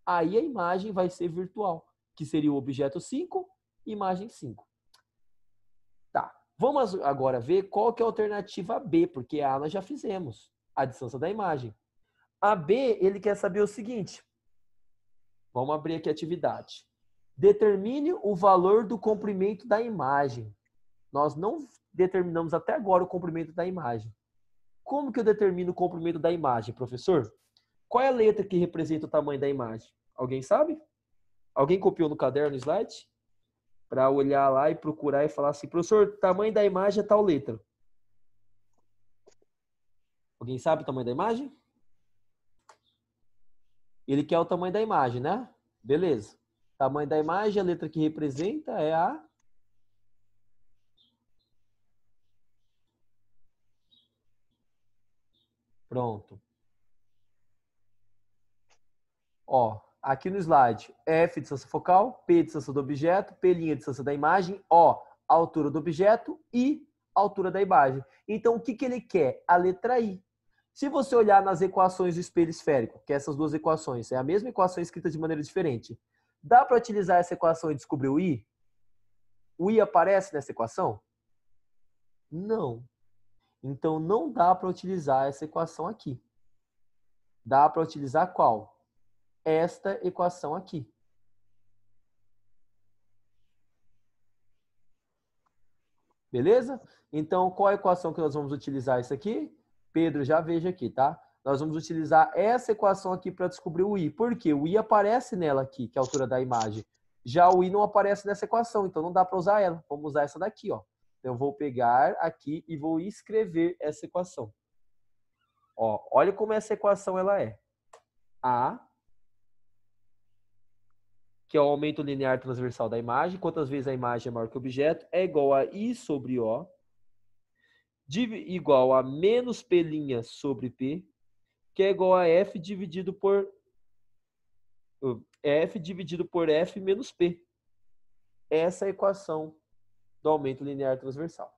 Aí a imagem vai ser virtual, que seria o objeto 5, imagem 5. Tá, vamos agora ver qual que é a alternativa B, porque a nós já fizemos, a distância da imagem. A B, ele quer saber o seguinte. Vamos abrir aqui a atividade. Determine o valor do comprimento da imagem. Nós não determinamos até agora o comprimento da imagem. Como que eu determino o comprimento da imagem, professor? Qual é a letra que representa o tamanho da imagem? Alguém sabe? Alguém copiou no caderno o slide? Para olhar lá e procurar e falar assim, professor, o tamanho da imagem é tal letra. Alguém sabe o tamanho da imagem? Ele quer o tamanho da imagem, né? Beleza. Tamanho da imagem, a letra que representa é a... Pronto. Ó, aqui no slide, F distância focal, P distância do objeto, P' distância da imagem, O altura do objeto e altura da imagem. Então, o que ele quer? A letra I. Se você olhar nas equações do espelho esférico, que essas duas equações, é a mesma equação escrita de maneira diferente. Dá para utilizar essa equação e descobrir o I? O I aparece nessa equação? Não. Então, não dá para utilizar essa equação aqui. Dá para utilizar qual? Esta equação aqui. Beleza? Então, qual a equação que nós vamos utilizar isso aqui? Pedro, já veja aqui, tá? Nós vamos utilizar essa equação aqui para descobrir o I. Por quê? O I aparece nela aqui, que é a altura da imagem. Já o I não aparece nessa equação, então não dá para usar ela. Vamos usar essa daqui, ó. Então, eu vou pegar aqui e vou escrever essa equação. Ó, olha como essa equação ela é. A, que é o aumento linear transversal da imagem, quantas vezes a imagem é maior que o objeto, é igual a I sobre O, igual a menos P' sobre P, que é igual a F dividido por F menos P. Essa é a equação do aumento linear transversal.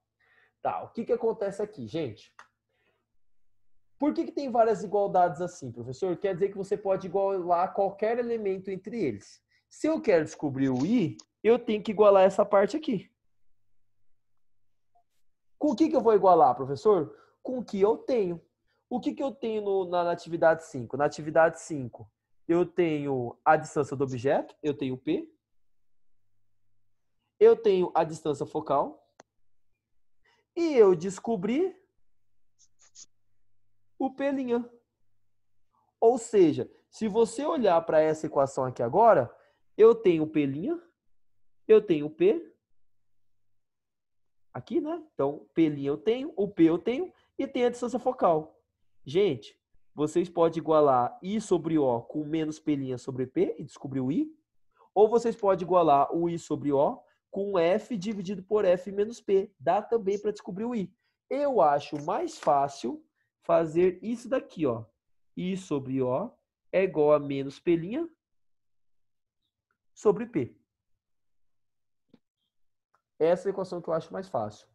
Tá, o que acontece aqui, gente? Por que tem várias igualdades assim, professor? Quer dizer que você pode igualar qualquer elemento entre eles. Se eu quero descobrir o I, eu tenho que igualar essa parte aqui. Com o que eu vou igualar, professor? Com o que eu tenho. O que eu tenho na atividade 5? Na atividade 5, eu tenho a distância do objeto, eu tenho P. Eu tenho a distância focal. E eu descobri o P'. Ou seja, se você olhar para essa equação aqui agora, eu tenho o P', eu tenho o P. Aqui, né? Então, P' eu tenho, o P eu tenho e tenho a distância focal. Gente, vocês podem igualar I sobre O com menos P' sobre P e descobrir o I. Ou vocês podem igualar o I sobre O com F dividido por F menos P. Dá também para descobrir o I. Eu acho mais fácil fazer isso daqui, ó. I sobre O é igual a menos P' sobre P. Essa é a equação que eu acho mais fácil.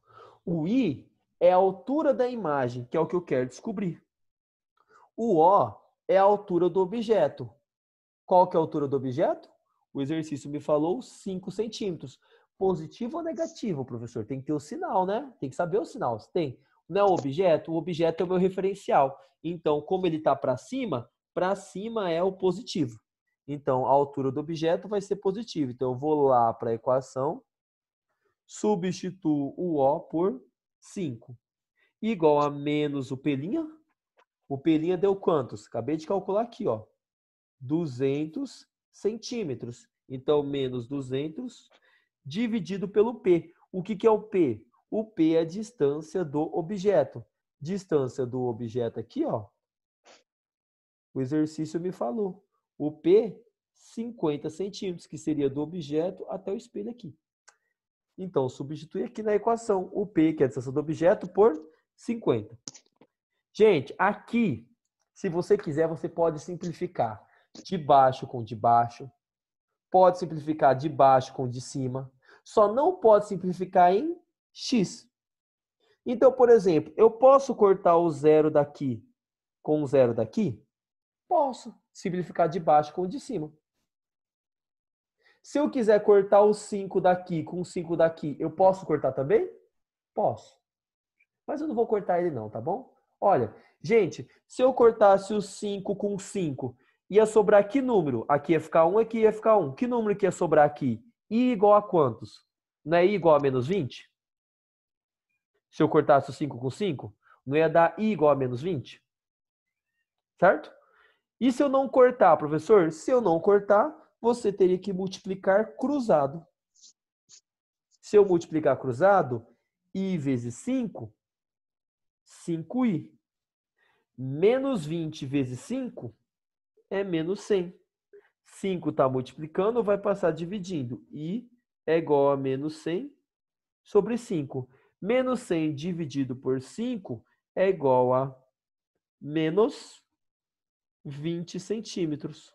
O I é a altura da imagem, que é o que eu quero descobrir. O O é a altura do objeto. Qual que é a altura do objeto? O exercício me falou 5 centímetros. Positivo ou negativo, professor? Tem que ter o sinal, né? Tem que saber o sinal. Tem. Não é o objeto é o meu referencial. Então, como ele está para cima é o positivo. Então, a altura do objeto vai ser positiva. Então, eu vou lá para a equação, substituo o O por 5. Igual a menos o P'. O P' deu quantos? Acabei de calcular aqui, ó. 200 centímetros. Então, menos 200 dividido pelo P. O que é o P? O P é a distância do objeto. Distância do objeto aqui, ó. O exercício me falou. O P, 50 centímetros, que seria do objeto até o espelho aqui. Então, substitui aqui na equação o P, que é a distância do objeto, por 50. Gente, aqui Se você quiser, você pode simplificar de baixo com de baixo, pode simplificar de baixo com de cima, só não pode simplificar em x. Então, por exemplo, eu posso cortar o zero daqui com o zero daqui? Posso simplificar de baixo com o de cima. Se eu quiser cortar o 5 daqui com o 5 daqui, eu posso cortar também? Posso. Mas eu não vou cortar ele não, tá bom? Olha, gente, se eu cortasse o 5 com 5, ia sobrar que número? Aqui ia ficar 1, aqui ia ficar 1. Que número que ia sobrar aqui? I igual a quantos? Não é I igual a menos 20? Se eu cortasse o 5 com 5, não ia dar I igual a menos 20? Certo? E se eu não cortar, professor? Se eu não cortar, você teria que multiplicar cruzado. Se eu multiplicar cruzado, I vezes 5, 5i. Menos 20 vezes 5 é menos 100. 5 está multiplicando, vai passar dividindo. I é igual a menos 100 sobre 5. Menos 100 dividido por 5 é igual a menos 20 centímetros.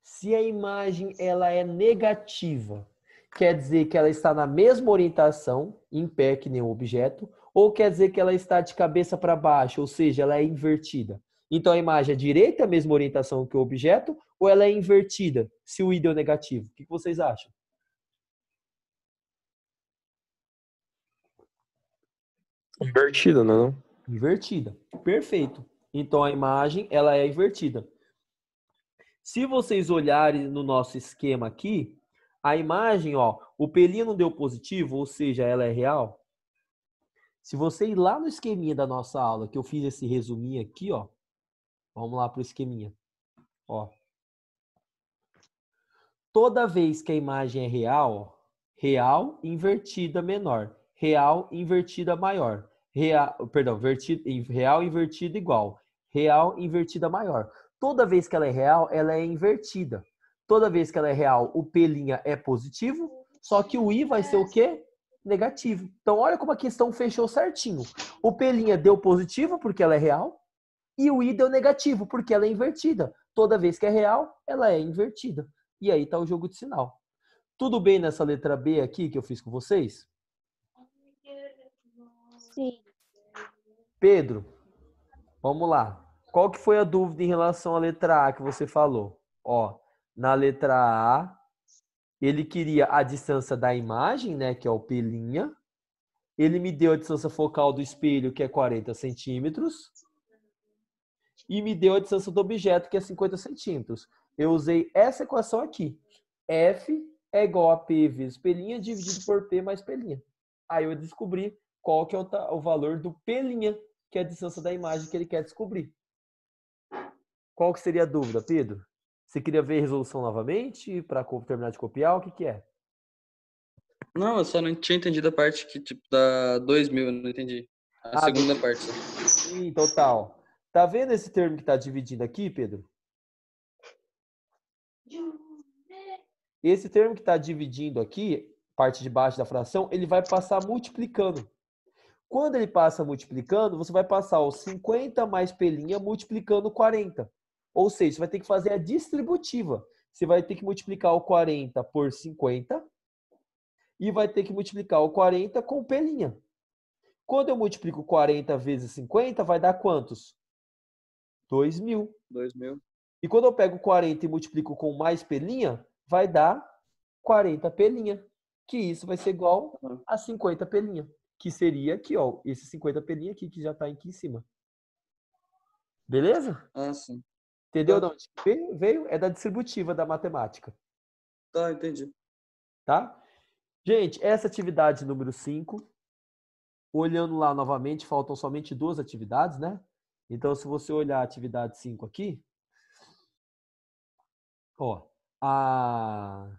Se a imagem ela é negativa, quer dizer que ela está na mesma orientação, em pé que nem o objeto, ou quer dizer que ela está de cabeça para baixo, ou seja, ela é invertida. Então a imagem é direita, a mesma orientação que o objeto, ou ela é invertida, se o I deu negativo? O que vocês acham? Invertida, não? Invertida. Perfeito. Então a imagem ela é invertida. Se vocês olharem no nosso esquema aqui, a imagem, ó, o pelinho não deu positivo, ou seja, ela é real. Se você ir lá no esqueminha da nossa aula, que eu fiz esse resuminho aqui, ó. Vamos lá para o esqueminha. Ó. Toda vez que a imagem é real, ó, real invertida menor, real invertida maior, real invertida igual, real invertida maior. Toda vez que ela é real, ela é invertida. Toda vez que ela é real, o P' é positivo, só que o I vai ser o quê? Negativo. Então, olha como a questão fechou certinho. O P' deu positivo porque ela é real e o I deu negativo porque ela é invertida. Toda vez que é real, ela é invertida. E aí está o jogo de sinal. Tudo bem nessa letra B aqui que eu fiz com vocês? Sim. Pedro, vamos lá. Qual que foi a dúvida em relação à letra A que você falou? Ó, na letra A, ele queria a distância da imagem, né, que é o P'. Ele me deu a distância focal do espelho, que é 40 centímetros. E me deu a distância do objeto, que é 50 centímetros. Eu usei essa equação aqui. F é igual a P vezes P' dividido por P mais P'. Aí eu descobri qual que é o valor do P', que é a distância da imagem que ele quer descobrir. Qual que seria a dúvida, Pedro? Você queria ver a resolução novamente para terminar de copiar? O que que é? Não, eu só não tinha entendido a parte que, tipo, da 2000, eu não entendi. A segunda parte. Sim, total. Tá vendo esse termo que está dividindo aqui, Pedro? Esse termo que está dividindo aqui, parte de baixo da fração, ele vai passar multiplicando. Quando ele passa multiplicando, você vai passar os 50 mais P' multiplicando 40. Ou seja, você vai ter que fazer a distributiva. Você vai ter que multiplicar o 40 por 50 e vai ter que multiplicar o 40 com P'. Quando eu multiplico 40 vezes 50, vai dar quantos? 2.000. 2000. E quando eu pego 40 e multiplico com mais P', vai dar 40 P'. Que isso vai ser igual a 50 P'. Que seria aqui, ó, esse 50 P' aqui, que já está aqui em cima. Beleza? Ah, sim. Entendeu Tá. de onde veio? É da distributiva da matemática. Tá, entendi. Tá? Gente, essa atividade número 5. Olhando lá novamente, faltam somente 2 atividades, né? Então, se você olhar a atividade 5 aqui, ó, a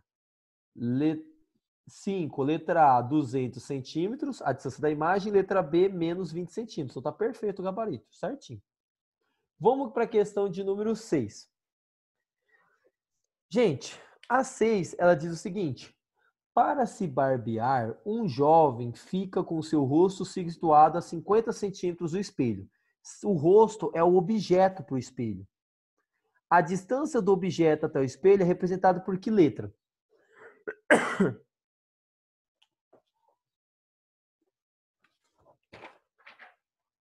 5, letra A, 200 centímetros, a distância da imagem, letra B, menos 20 centímetros. Então, tá perfeito o gabarito, certinho. Vamos para a questão de número 6. Gente, a 6, ela diz o seguinte: para se barbear, um jovem fica com seu rosto situado a 50 centímetros do espelho. O rosto é o objeto para o espelho. A distância do objeto até o espelho é representada por que letra?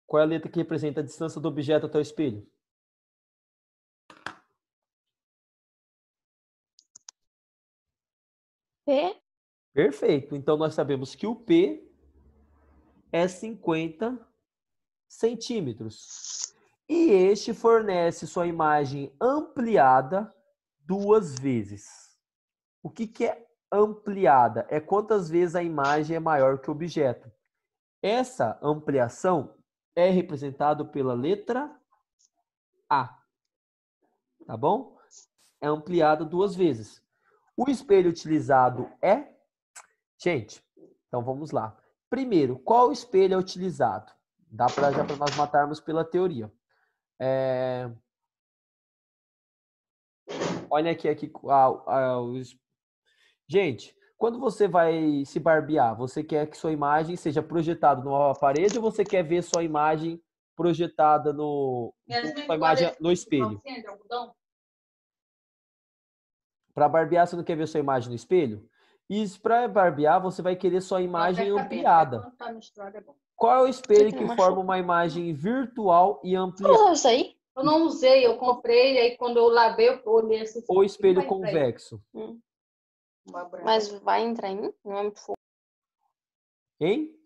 Qual é a letra que representa a distância do objeto até o espelho? P. Perfeito. Então, nós sabemos que o P é 50 centímetros. E este fornece sua imagem ampliada 2 vezes. O que é ampliada? É quantas vezes a imagem é maior que o objeto. Essa ampliação é representada pela letra A. Tá bom? É ampliada 2 vezes. O espelho utilizado é... Gente, então vamos lá. Primeiro, qual espelho é utilizado? Dá para já para nós matarmos pela teoria. Olha aqui. Gente, quando você vai se barbear, você quer que sua imagem seja projetada numa parede ou você quer ver sua imagem projetada no espelho? Para barbear, você não quer ver sua imagem no espelho? E para barbear, você vai querer sua imagem ampliada. Qual é o espelho que forma uma imagem virtual e ampliada? Isso aí? Eu não usei, eu comprei, aí quando eu lavei, eu olhei assim. Ou espelho convexo? Mas vai entrar em mim? Não é muito fofo. Hein?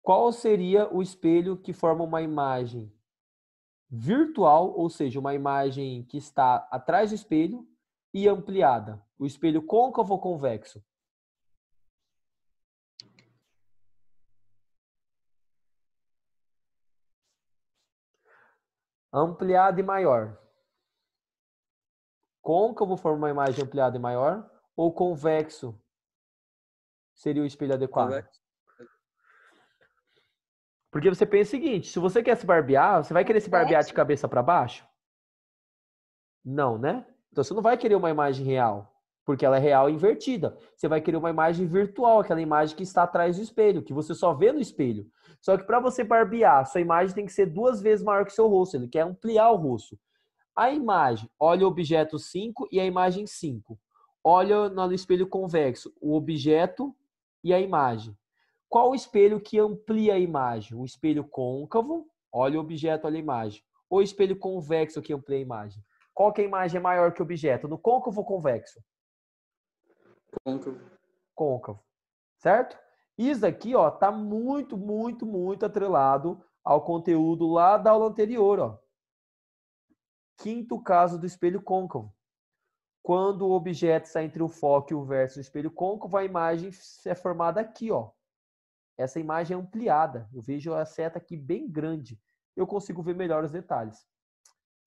Qual seria o espelho que forma uma imagem virtual, ou seja, uma imagem que está atrás do espelho e ampliada? O espelho côncavo ou convexo? Ampliado e maior. Côncavo forma uma imagem ampliada e maior ou convexo seria o espelho adequado? Convexo. Porque você pensa o seguinte, se você quer se barbear, você vai querer se barbear de cabeça para baixo? Não, né? Então você não vai querer uma imagem real, porque ela é real e invertida. Você vai querer uma imagem virtual, aquela imagem que está atrás do espelho, que você só vê no espelho. Só que para você barbear, sua imagem tem que ser 2 vezes maior que o seu rosto. Ele quer ampliar o rosto. A imagem, olha o objeto 5 e a imagem 5. Olha no espelho convexo, o objeto e a imagem. Qual o espelho que amplia a imagem? O espelho côncavo, olha o objeto, olha a imagem. Ou o espelho convexo que amplia a imagem? Qual que a imagem é maior que o objeto? No côncavo ou convexo? Côncavo. Côncavo. Certo? Isso aqui, ó, tá muito, muito, muito atrelado ao conteúdo lá da aula anterior, ó. Quinto caso do espelho côncavo. Quando o objeto está entre o foco e o verso do espelho côncavo, a imagem é formada aqui, ó. Essa imagem é ampliada. Eu vejo a seta aqui bem grande. Eu consigo ver melhor os detalhes.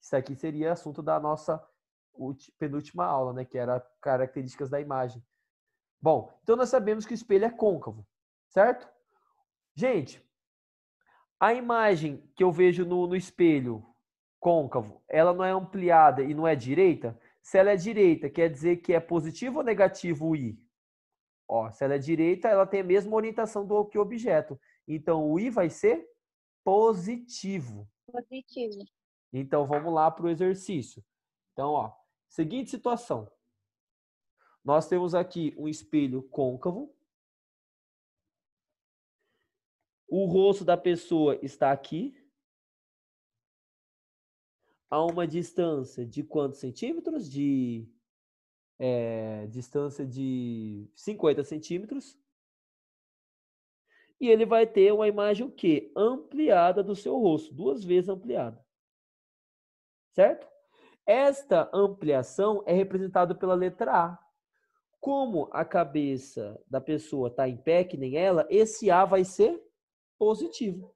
Isso aqui seria assunto da nossa penúltima aula, né? Que era características da imagem. Bom, então nós sabemos que o espelho é côncavo, certo? Gente, a imagem que eu vejo no espelho côncavo, ela não é ampliada e não é direita? Se ela é direita, quer dizer que é positivo ou negativo o I? Ó, se ela é direita, ela tem a mesma orientação do que o objeto. Então, o I vai ser positivo. Positivo. Então, vamos lá para o exercício. Então, ó, seguinte situação. Nós temos aqui um espelho côncavo. O rosto da pessoa está aqui. A uma distância de quantos centímetros? Distância de 50 centímetros. E ele vai ter uma imagem o quê? Ampliada do seu rosto, 2 vezes ampliada. Certo? Esta ampliação é representada pela letra A. Como a cabeça da pessoa está em pé, que nem ela, esse A vai ser positivo.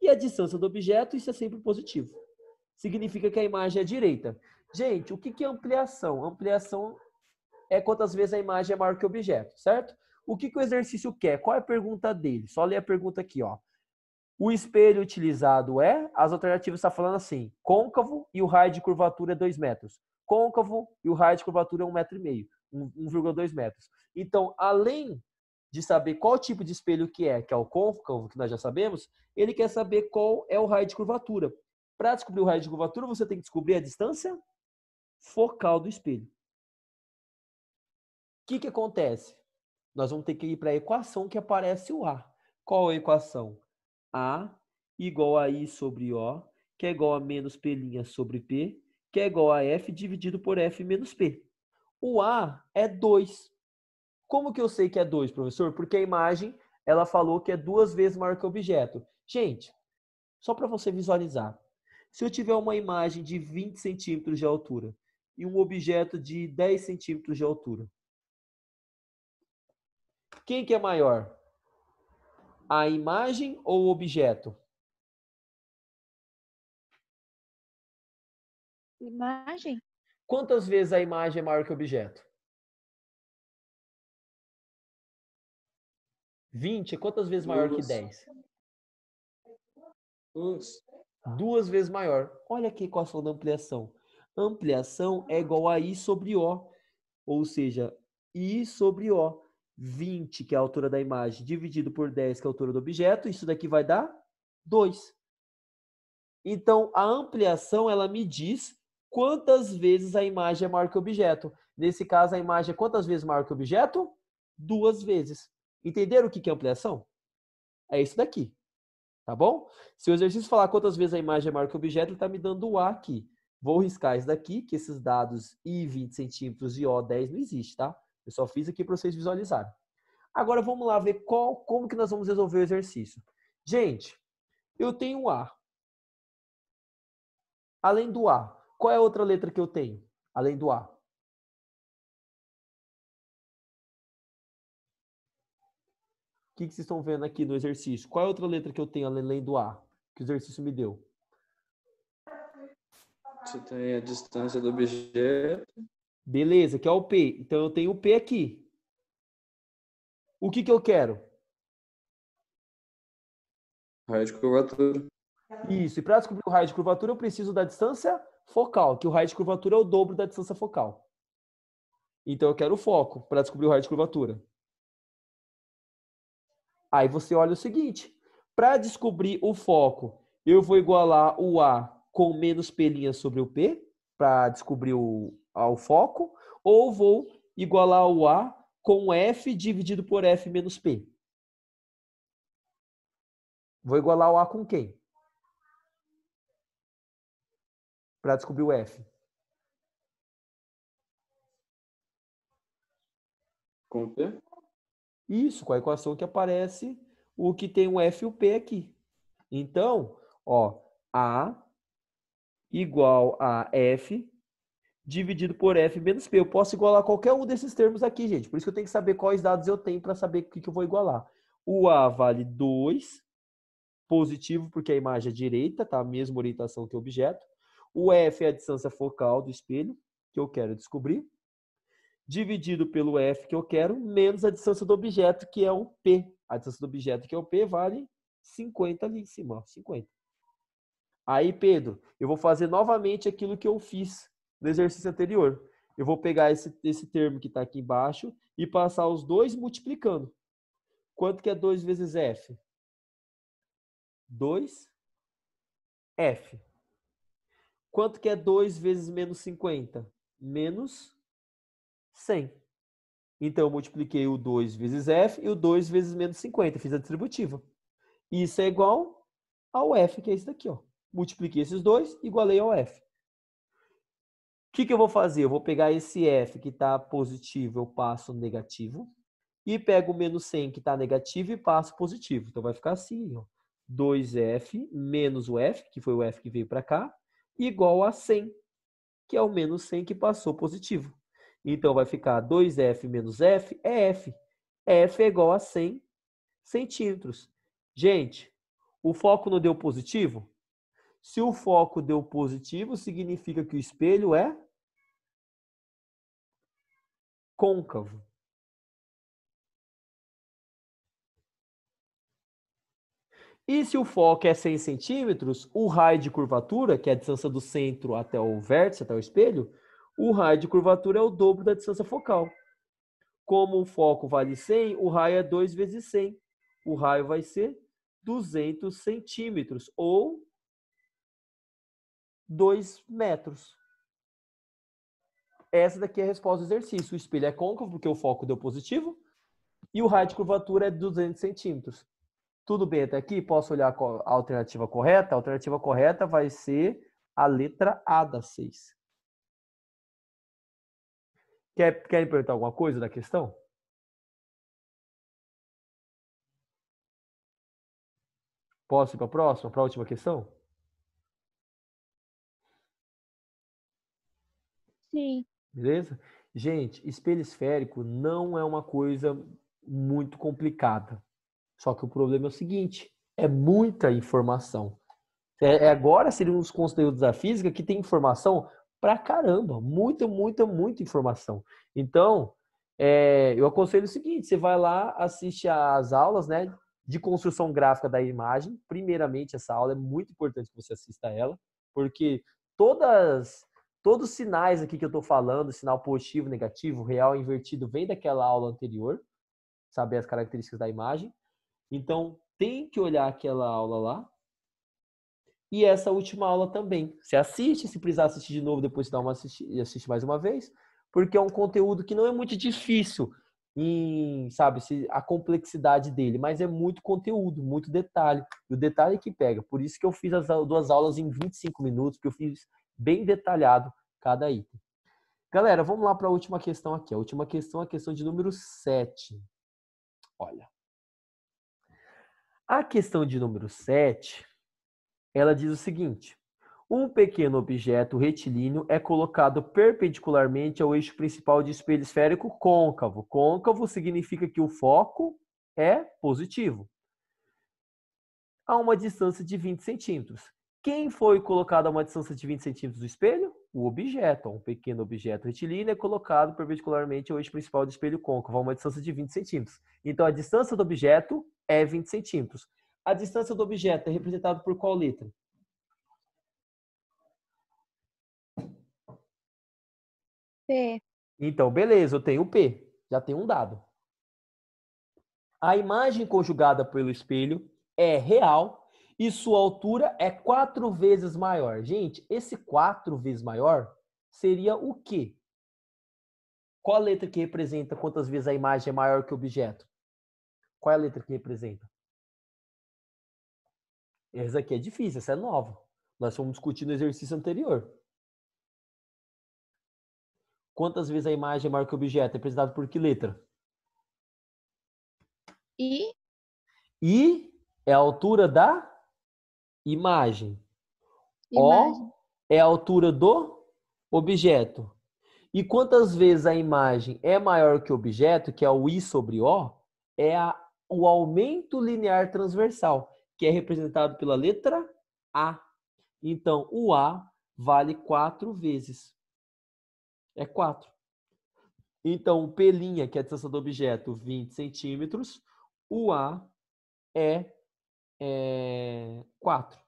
E a distância do objeto, isso é sempre positivo. Significa que a imagem é direita. Gente, o que é ampliação? Ampliação é quantas vezes a imagem é maior que o objeto, certo? O que o exercício quer? Qual é a pergunta dele? Só ler a pergunta aqui, ó. O espelho utilizado as alternativas estão falando assim, côncavo e o raio de curvatura é 2 metros. Côncavo e o raio de curvatura é 1,5 metro, 1,2 metros. Então, além de saber qual tipo de espelho que é o côncavo, que nós já sabemos, ele quer saber qual é o raio de curvatura. Para descobrir o raio de curvatura, você tem que descobrir a distância focal do espelho. O que acontece? Nós vamos ter que ir para a equação que aparece o A. Qual é a equação? A igual a I sobre O, que é igual a menos P' sobre P, que é igual a F dividido por F menos P. O A é 2. Como que eu sei que é 2, professor? Porque a imagem, ela falou que é 2 vezes maior que o objeto. Gente, só para você visualizar. Se eu tiver uma imagem de 20 centímetros de altura e um objeto de 10 centímetros de altura, quem que é maior? A imagem ou o objeto? Imagem? Quantas vezes a imagem é maior que o objeto? 20 é quantas vezes maior que 10? 2 vezes maior. Olha aqui a equação da ampliação. Ampliação é igual a I sobre O. Ou seja, I sobre O. 20, que é a altura da imagem, dividido por 10, que é a altura do objeto. Isso daqui vai dar 2. Então, a ampliação, ela me diz quantas vezes a imagem é maior que o objeto. Nesse caso, a imagem é quantas vezes maior que o objeto? 2 vezes. Entenderam o que é ampliação? É isso daqui. Tá bom? Se o exercício falar quantas vezes a imagem é maior que o objeto, ele está me dando o A aqui. Vou riscar isso daqui, que esses dados I 20 centímetros e O 10 não existe, tá? Eu só fiz aqui para vocês visualizarem. Agora vamos lá ver como que nós vamos resolver o exercício. Gente, eu tenho um A. Além do A, qual é a outra letra que eu tenho? Além do A. O que vocês estão vendo aqui no exercício? Qual é a outra letra que eu tenho além do A? Que o exercício me deu? Você tem a distância do objeto. Beleza, que é o P. Então eu tenho o P aqui. O que eu quero? Raio de curvatura. Isso. E para descobrir o raio de curvatura, eu preciso da distância focal, que o raio de curvatura é o dobro da distância focal. Então eu quero o foco para descobrir o raio de curvatura. Aí você olha o seguinte. Para descobrir o foco, eu vou igualar o A com menos P' sobre o P, para descobrir o foco, ou vou igualar o A com F dividido por F menos P. Vou igualar o A com quem? Para descobrir o F. Com o P? Isso, com a equação que aparece o que tem o F e o P aqui. Então, ó, A igual a F dividido por F menos P. Eu posso igualar qualquer um desses termos aqui, gente. Por isso que eu tenho que saber quais dados eu tenho para saber o que eu vou igualar. O A vale 2, positivo, porque a imagem é direita, tá? A mesma orientação que o objeto. O F é a distância focal do espelho, que eu quero descobrir, dividido pelo F que eu quero, menos a distância do objeto, que é o P. A distância do objeto, que é o P, vale 50 ali em cima, ó, 50. Aí, Pedro, eu vou fazer novamente aquilo que eu fiz no exercício anterior. Eu vou pegar esse termo que está aqui embaixo e passar os dois multiplicando. Quanto que é 2 vezes F? 2F. Quanto que é 2 vezes menos 50? Menos 100. Então, eu multipliquei o 2 vezes F e o 2 vezes menos 50. Fiz a distributiva. Isso é igual ao F, que é isso daqui, ó. Multipliquei esses dois, igualei ao F. O que eu vou fazer? Eu vou pegar esse F que está positivo, eu passo negativo. E pego o menos 100 que está negativo e passo positivo. Então, vai ficar assim, ó. 2F menos o F, que foi o F que veio para cá, igual a 100, que é o menos 100 que passou positivo. Então, vai ficar 2F menos F é F. F é igual a 100 centímetros. Gente, o foco não deu positivo? Se o foco deu positivo, significa que o espelho é côncavo. E se o foco é 100 centímetros, o raio de curvatura, que é a distância do centro até o vértice, até o espelho, o raio de curvatura é o dobro da distância focal. Como o foco vale 100, o raio é 2 vezes 100. O raio vai ser 200 centímetros ou 2 metros. Essa daqui é a resposta do exercício. O espelho é côncavo porque o foco deu positivo e o raio de curvatura é 200 centímetros. Tudo bem até aqui? Posso olhar a alternativa correta? A alternativa correta vai ser a letra A da 6. Querem perguntar alguma coisa da questão? Posso ir para a próxima, para a última questão? Sim. Beleza? Gente, espelho esférico não é uma coisa muito complicada. Só que o problema é o seguinte, é muita informação. Agora seriam os conteúdos da física que tem informação pra caramba. Muita, muita, muita informação. Então, eu aconselho o seguinte, você vai lá, assiste às aulas, né, de construção gráfica da imagem. Primeiramente, essa aula é muito importante que você assista a ela, porque todos os sinais aqui que eu estou falando, sinal positivo, negativo, real, invertido, vem daquela aula anterior, saber as características da imagem. Então, tem que olhar aquela aula lá. E essa última aula também. Você assiste, se precisar assistir de novo, depois você dá uma assiste mais uma vez, porque é um conteúdo que não é muito difícil em, sabe, a complexidade dele, mas é muito conteúdo, muito detalhe. E o detalhe é que pega. Por isso que eu fiz as 2 aulas em 25 minutos, porque eu fiz bem detalhado cada item. Galera, vamos lá para a última questão aqui. A última questão é a questão de número 7. Olha. A questão de número 7, ela diz o seguinte: um pequeno objeto retilíneo é colocado perpendicularmente ao eixo principal de espelho esférico côncavo. Côncavo significa que o foco é positivo, a uma distância de 20 centímetros. Quem foi colocado a uma distância de 20 centímetros do espelho? O objeto. Um pequeno objeto retilíneo é colocado perpendicularmente ao eixo principal do espelho côncavo, a uma distância de 20 centímetros. Então, a distância do objeto é 20 centímetros. A distância do objeto é representada por qual letra? P. Então, beleza, eu tenho o P. Já tenho um dado. A imagem conjugada pelo espelho é real e sua altura é 4 vezes maior. Gente, esse 4 vezes maior seria o quê? Qual a letra que representa quantas vezes a imagem é maior que o objeto? Qual é a letra que representa? Essa aqui é difícil, essa é nova. Nós fomos discutir no exercício anterior. Quantas vezes a imagem é maior que o objeto? É representado por que letra? I. I é a altura da imagem. Imagem. O é a altura do objeto. E quantas vezes a imagem é maior que o objeto, que é o I sobre O, é o aumento linear transversal, que é representado pela letra A. Então, o A vale 4 vezes. É 4. Então, o P', que é a distância do objeto, 20 centímetros, o A é 4.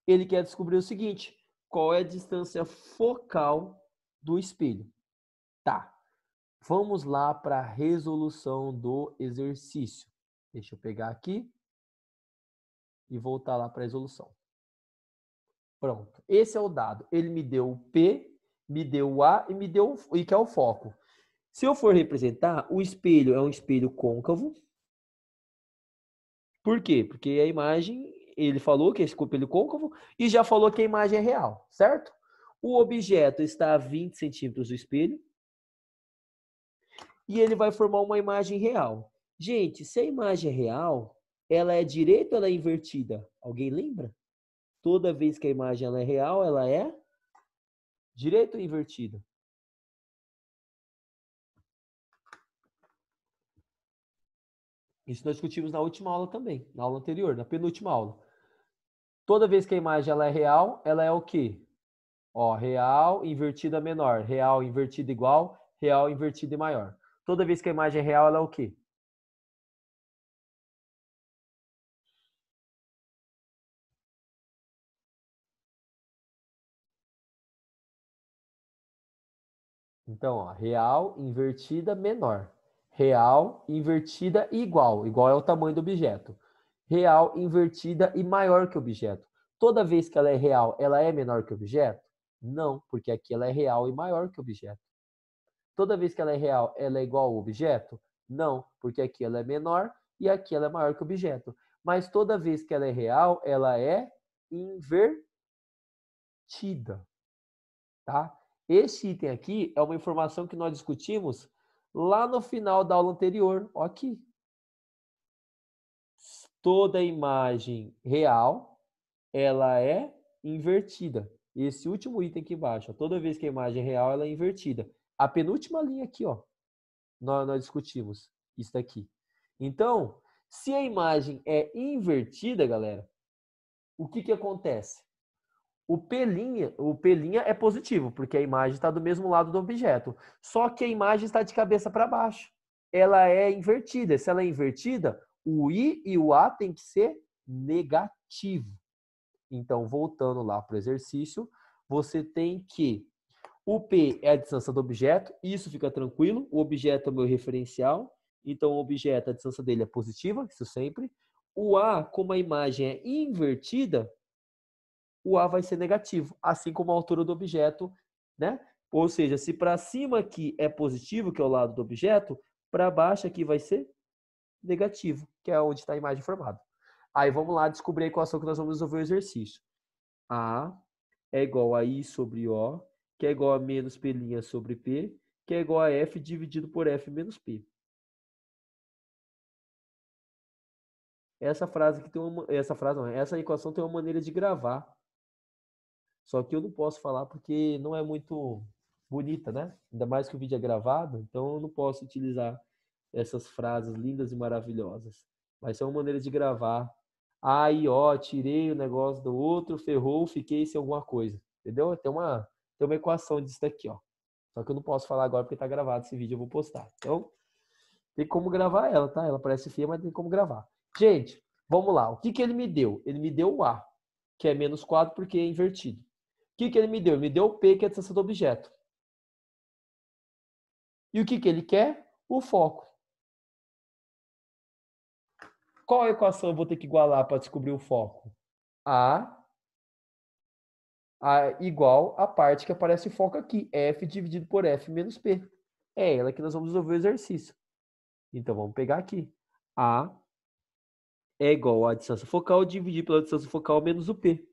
Ele quer descobrir o seguinte: qual é a distância focal do espelho? Tá. Vamos lá para a resolução do exercício. Deixa eu pegar aqui e voltar lá para a resolução. Pronto. Esse é o dado. Ele me deu o P, me deu o A e me deu e que é o foco. Se eu for representar, o espelho é um espelho côncavo. Por quê? Porque a imagem, ele falou que é espelho côncavo e já falou que a imagem é real, certo? O objeto está a 20 centímetros do espelho e ele vai formar uma imagem real. Gente, se a imagem é real, ela é direita ou ela é invertida? Alguém lembra? Toda vez que a imagem ela é real, ela é direita ou invertida? Isso nós discutimos na última aula também, na aula anterior, na penúltima aula. Toda vez que a imagem ela é real, ela é o quê? Ó, real invertida menor, real invertida igual, real invertida maior. Toda vez que a imagem é real, ela é o quê? Então, ó, real, invertida, menor. Real, invertida e igual. Igual é o tamanho do objeto. Real, invertida e maior que o objeto. Toda vez que ela é real, ela é menor que o objeto? Não, porque aqui ela é real e maior que o objeto. Toda vez que ela é real, ela é igual ao objeto? Não, porque aqui ela é menor e aqui ela é maior que o objeto. Mas toda vez que ela é real, ela é invertida, tá? Este item aqui é uma informação que nós discutimos lá no final da aula anterior. Ó aqui. Toda imagem real, ela é invertida. Esse último item aqui embaixo, ó, toda vez que a imagem é real, ela é invertida. A penúltima linha aqui, ó, nós discutimos isso daqui. Então, se a imagem é invertida, galera, o que acontece? O P' é positivo, porque a imagem está do mesmo lado do objeto. Só que a imagem está de cabeça para baixo. Ela é invertida. Se ela é invertida, o I e o A tem que ser negativo. Então, voltando lá para o exercício, você tem que o P é a distância do objeto, isso fica tranquilo, o objeto é o meu referencial, então o objeto, a distância dele é positiva, isso sempre. O A, como a imagem é invertida, o A vai ser negativo, assim como a altura do objeto, né? Ou seja, se para cima aqui é positivo, que é o lado do objeto, para baixo aqui vai ser negativo, que é onde está a imagem formada. Aí vamos lá descobrir a equação que nós vamos resolver o exercício. A é igual a I sobre O, que é igual a menos P' sobre P, que é igual a F dividido por F menos P. Essa frase aqui tem essa equação tem uma maneira de gravar. Só que eu não posso falar porque não é muito bonita, né? Ainda mais que o vídeo é gravado, então eu não posso utilizar essas frases lindas e maravilhosas. Mas é uma maneira de gravar. Aí, ó, tirei o negócio do outro, ferrou, fiquei sem alguma coisa. Entendeu? Tem uma equação disso daqui, ó. Só que eu não posso falar agora porque tá gravado esse vídeo, eu vou postar. Então, tem como gravar ela, tá? Ela parece feia, mas tem como gravar. Gente, vamos lá. O que ele me deu? Ele me deu o A, que é menos 4 porque é invertido. O que ele me deu? Ele me deu o P, que é a distância do objeto. E o que ele quer? O foco. Qual a equação eu vou ter que igualar para descobrir o foco? A igual a parte que aparece o foco aqui. F dividido por F menos P. É ela que nós vamos resolver o exercício. Então, vamos pegar aqui. A é igual a distância focal dividido pela distância focal menos o P.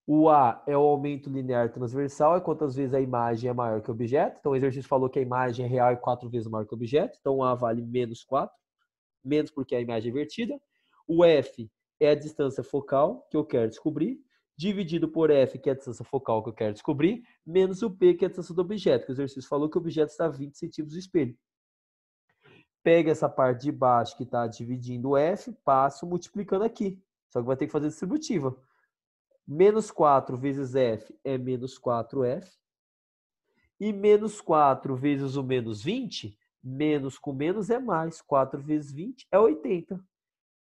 O A é o aumento linear transversal, é quantas vezes a imagem é maior que o objeto. Então, o exercício falou que a imagem é real é 4 vezes maior que o objeto. Então, o A vale menos 4. Menos porque a imagem é invertida. O F é a distância focal que eu quero descobrir, dividido por F, que é a distância focal que eu quero descobrir, menos o P, que é a distância do objeto, que o exercício falou que o objeto está a 20 centímetros do espelho. Pega essa parte de baixo que está dividindo o F, passo multiplicando aqui. Só que vai ter que fazer distributiva. Menos 4 vezes F é menos 4F. E menos 4 vezes o menos 20, menos com menos é mais. 4 vezes 20 é 80,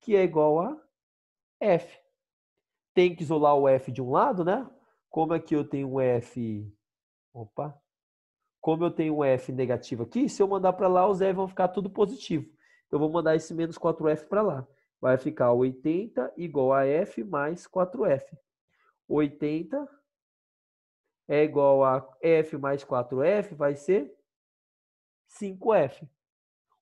que é igual a F. Tem que isolar o F de um lado, né? Como aqui eu tenho um F... Opa! Como eu tenho um F negativo aqui, se eu mandar para lá, os F vão ficar tudo positivo. Então, eu vou mandar esse menos 4F para lá. Vai ficar 80 igual a F mais 4F. 80 é igual a F mais 4F, vai ser 5F.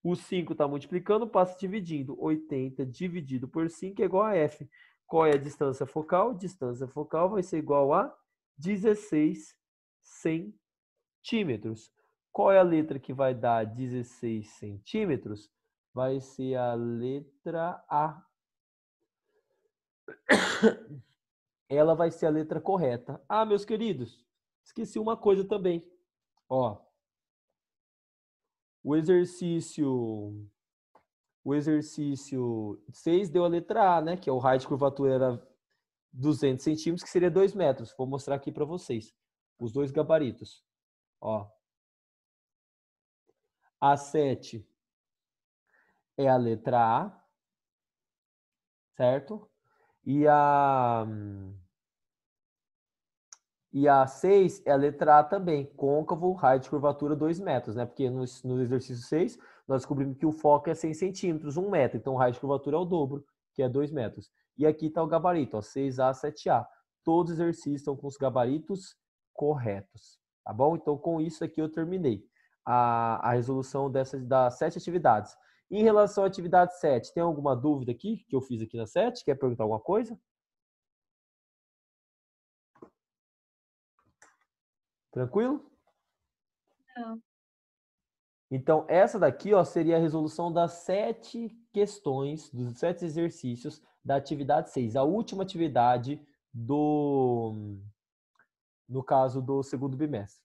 O 5 está multiplicando, passa dividindo. 80 dividido por 5 é igual a F. Qual é a distância focal? Distância focal vai ser igual a 16 centímetros. Qual é a letra que vai dar 16 centímetros? Vai ser a letra A. Ela vai ser a letra correta. Ah, meus queridos, esqueci uma coisa também. Ó, o exercício 6 deu a letra A, né? Que é o raio de curvatura era 200 centímetros, que seria 2 metros. Vou mostrar aqui para vocês. Os dois gabaritos. Ó. A 7 é a letra A. Certo? E E a 6 é a letra A também, côncavo, raio de curvatura 2 metros, né? Porque no exercício 6, nós descobrimos que o foco é 100 centímetros, 1 metro. Então, o raio de curvatura é o dobro, que é 2 metros. E aqui está o gabarito, ó, 6A, 7A. Todos os exercícios estão com os gabaritos corretos, tá bom? Então, com isso aqui eu terminei a resolução das 7 atividades. Em relação à atividade 7, tem alguma dúvida aqui que eu fiz aqui na 7? Quer perguntar alguma coisa? Tranquilo? Não. Então, essa daqui, ó, seria a resolução das 7 questões, dos 7 exercícios da atividade 6. A última atividade no caso do segundo bimestre.